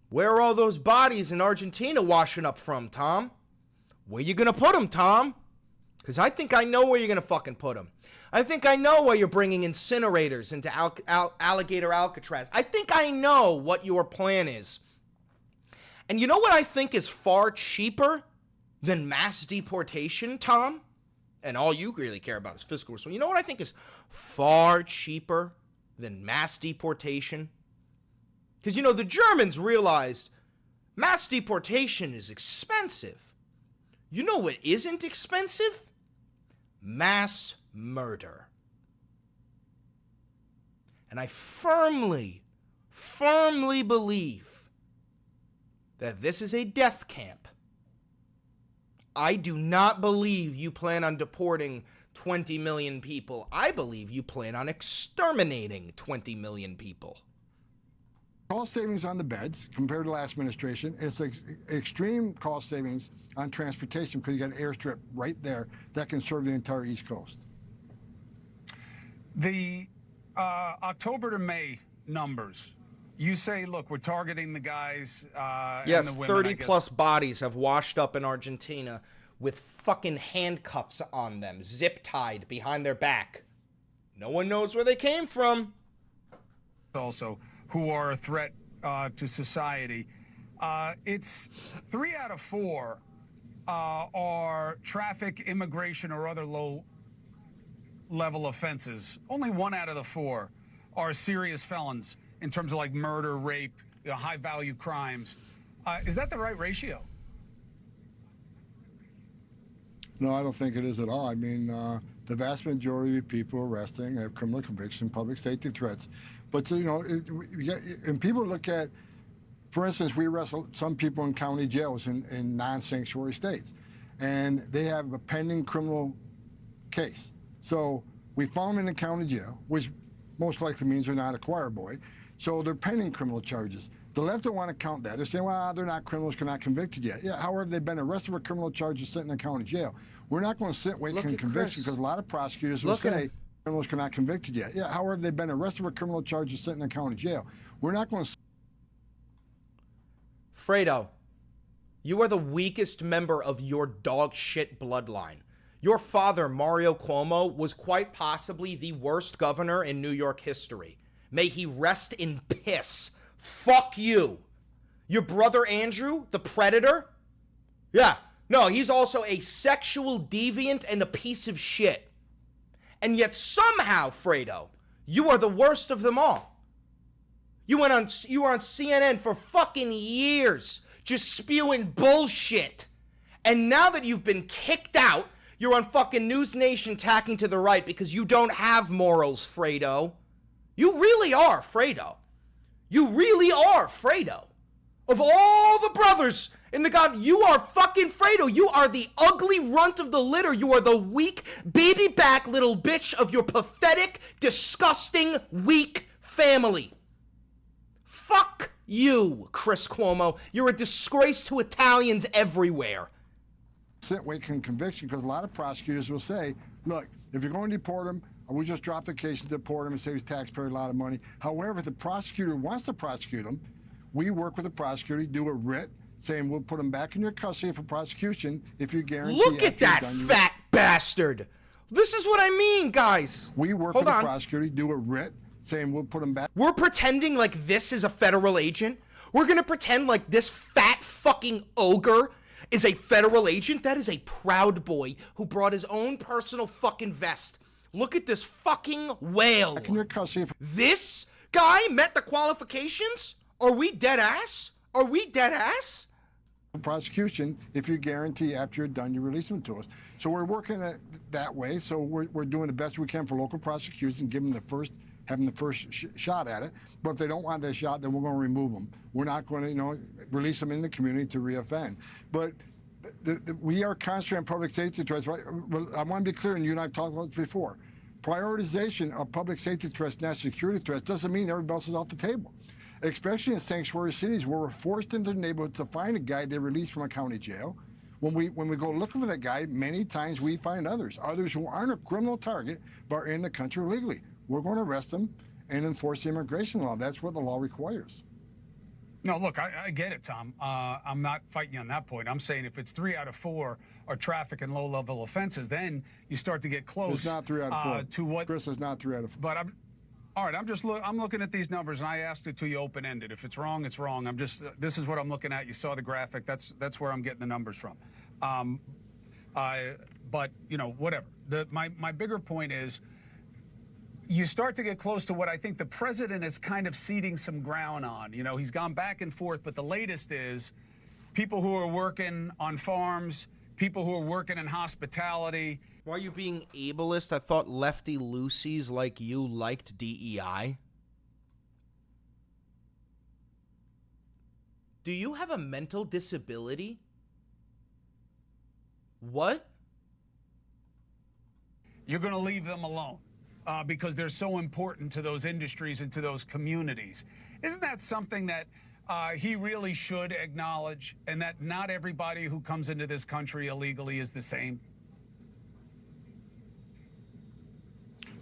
Where are all those bodies in Argentina washing up from, Tom? Where you going to put them, Tom? Because I think I know where you're going to fucking put them. I think I know why you're bringing incinerators into Alligator Alcatraz. I think I know what your plan is. And you know what I think is far cheaper than mass deportation, Tom? And all you really care about is fiscal responsibility. You know what I think is far cheaper than mass deportation? Because, you know, the Germans realized mass deportation is expensive. You know what isn't expensive? Mass murder. And I firmly believe that this is a death camp. I do not believe you plan on deporting 20 million people. I believe you plan on exterminating 20 million people. Cost savings on the beds compared to last administration. It's extreme cost savings on transportation because you got an airstrip right there that can serve the entire East Coast. The October to May numbers, you say, look, we're targeting the guys yes, and the women, 30 plus bodies have washed up in Argentina with fucking handcuffs on them, zip tied behind their back. No one knows where they came from. Also, who are a threat to society. It's 3 out of 4 are traffic, immigration, or other low-level offenses. Only 1 out of the 4 are serious felons in terms of like murder, rape, high-value crimes. Is that the right ratio? No, I don't think it is at all. I mean, the vast majority of people arresting have criminal conviction, public safety threats. But, you know, and people look at, for instance, we arrest some people in county jails in non-sanctuary states, and they have a pending criminal case. So we found them in the county jail, which most likely means they're not a choir boy. So they're pending criminal charges. The left don't want to count that. They're saying, well, they're not criminals, they're not convicted yet. Yeah, however, they've been arrested for criminal charges sitting in the county jail. We're not going to sit and wait for conviction because a lot of prosecutors will say, criminals are not convicted yet. Yeah, however, they've been arrested for criminal charges sitting in the county jail. We're not going to... Fredo, you are the weakest member of your dog shit bloodline. Your father, Mario Cuomo, was quite possibly the worst governor in New York history. May he rest in piss. Fuck you. Your brother Andrew, the predator? Yeah, no, he's also a sexual deviant and a piece of shit. And yet somehow, Fredo, you are the worst of them all. You were on CNN for fucking years, just spewing bullshit. And now that you've been kicked out, you're on fucking News Nation tacking to the right because you don't have morals, Fredo. You really are, Fredo. You really are, Fredo. Of all the brothers in the God, you are fucking Fredo. You are the ugly runt of the litter. You are the weak, baby back little bitch of your pathetic, disgusting, weak family. Fuck you, Chris Cuomo. You're a disgrace to Italians everywhere. Wait conviction, because a lot of prosecutors will say, look, if you're going to deport him, we just drop the case and deport him and save the taxpayer a lot of money. However, if the prosecutor wants to prosecute him, we work with the prosecutor, do a writ, saying we'll put him back in your custody for prosecution if you guarantee... Look at that fat bastard! This is what I mean, guys. We work with the prosecutor, do a writ, saying we'll put him back... We're pretending like this is a federal agent? We're gonna pretend like this fat fucking ogre is a federal agent? That is a Proud Boy who brought his own personal fucking vest. Look at this fucking whale. This guy met the qualifications? Are we dead ass? Are we dead ass? Prosecution, if you guarantee after you're done, you release them to us. So we're working that way. So we're doing the best we can for local prosecution, having the first shot at it. But if they don't want that shot, then we're going to remove them. We're not going to, release them in the community to reoffend. But we are concentrating on public safety threats. Right? I want to be clear, and you and I have talked about this before. Prioritization of public safety threats, national security threats, doesn't mean everybody else is off the table. Especially in sanctuary cities where we're forced into the neighborhood to find a guy they released from a county jail. When we go looking for that guy, many times we find others who aren't a criminal target but are in the country illegally. We're going to arrest them and enforce the immigration law. That's what the law requires. No, look, I get it, Tom. I'm not fighting you on that point. I'm saying if it's 3 out of 4 are traffic and low-level offenses, then you start to get close. It's not 3 out of 4. To what? Chris, it's not 3 out of 4. But all right. I'm looking at these numbers, and I asked it to you open-ended. If it's wrong, it's wrong. This is what I'm looking at. You saw the graphic. That's where I'm getting the numbers from. But whatever. My bigger point is, you start to get close to what I think the president is kind of ceding some ground on. He's gone back and forth, but the latest is people who are working on farms, people who are working in hospitality. Why are you being ableist? I thought lefty Lucy's like you liked DEI. Do you have a mental disability? What? You're going to leave them alone. Because they're so important to those industries and to those communities. Isn't that something that he really should acknowledge, and that not everybody who comes into this country illegally is the same?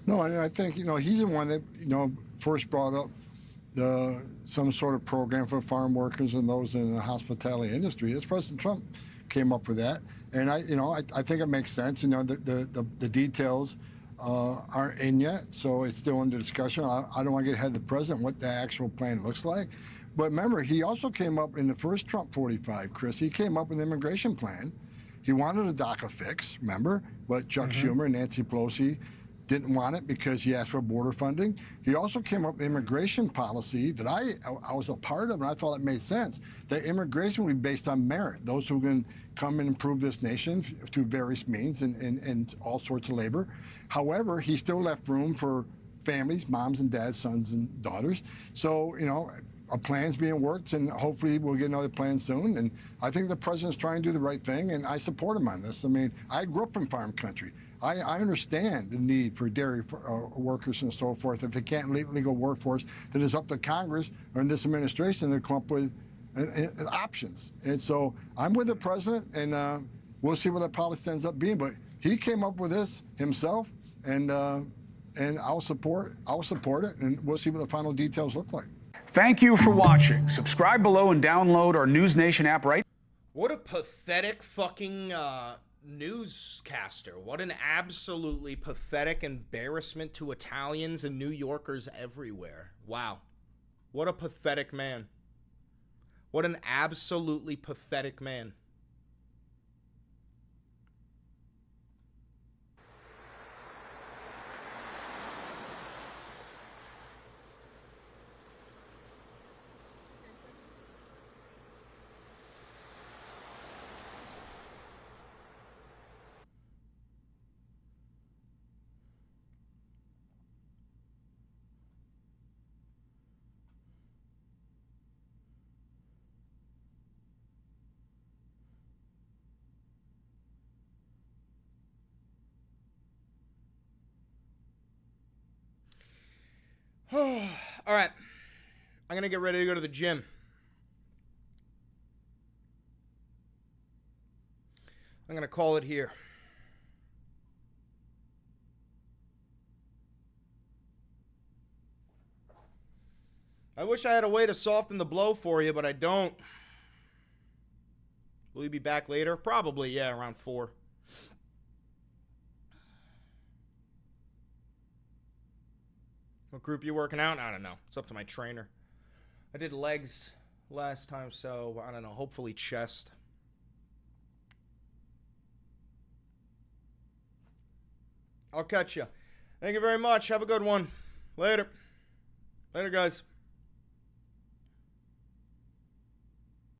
No, I think, he's the one that, first brought up some sort of program for farm workers and those in the hospitality industry. It's President Trump came up with that. And I think it makes sense. The details aren't in yet, so it's still under discussion. I don't want to get ahead of the president what the actual plan looks like. But remember, he also came up in the first Trump 45, Chris. He came up with an immigration plan. He wanted a DACA fix, remember? But Chuck Schumer and Nancy Pelosi didn't want it because he asked for border funding. He also came up with an immigration policy that I was a part of, and I thought it made sense. That immigration would be based on merit. Those who can come and improve this nation through various means and all sorts of labor. However, he still left room for families, moms and dads, sons and daughters. So, a plan's being worked, and hopefully we'll get another plan soon. And I think the president's trying to do the right thing, and I support him on this. I mean, I grew up in farm country. I understand the need for dairy workers and so forth. If they can't legal workforce, then it's up to Congress or in this administration to come up with options. And so I'm with the president, and we'll see what that policy ends up being. But he came up with this himself, and and I'll support it, and we'll see what the final details look like. Thank you for watching. Subscribe below and download our News Nation app right. What a pathetic fucking newscaster. What an absolutely pathetic embarrassment to Italians and New Yorkers everywhere. Wow. What a pathetic man. What an absolutely pathetic man. All right. I'm going to get ready to go to the gym. I'm going to call it here. I wish I had a way to soften the blow for you, but I don't. Will you be back later? Probably, yeah, around 4. What group you working out? I don't know. It's up to my trainer. I did legs last time, so I don't know. Hopefully chest. I'll catch you. Thank you very much. Have a good one. Later. Later, guys.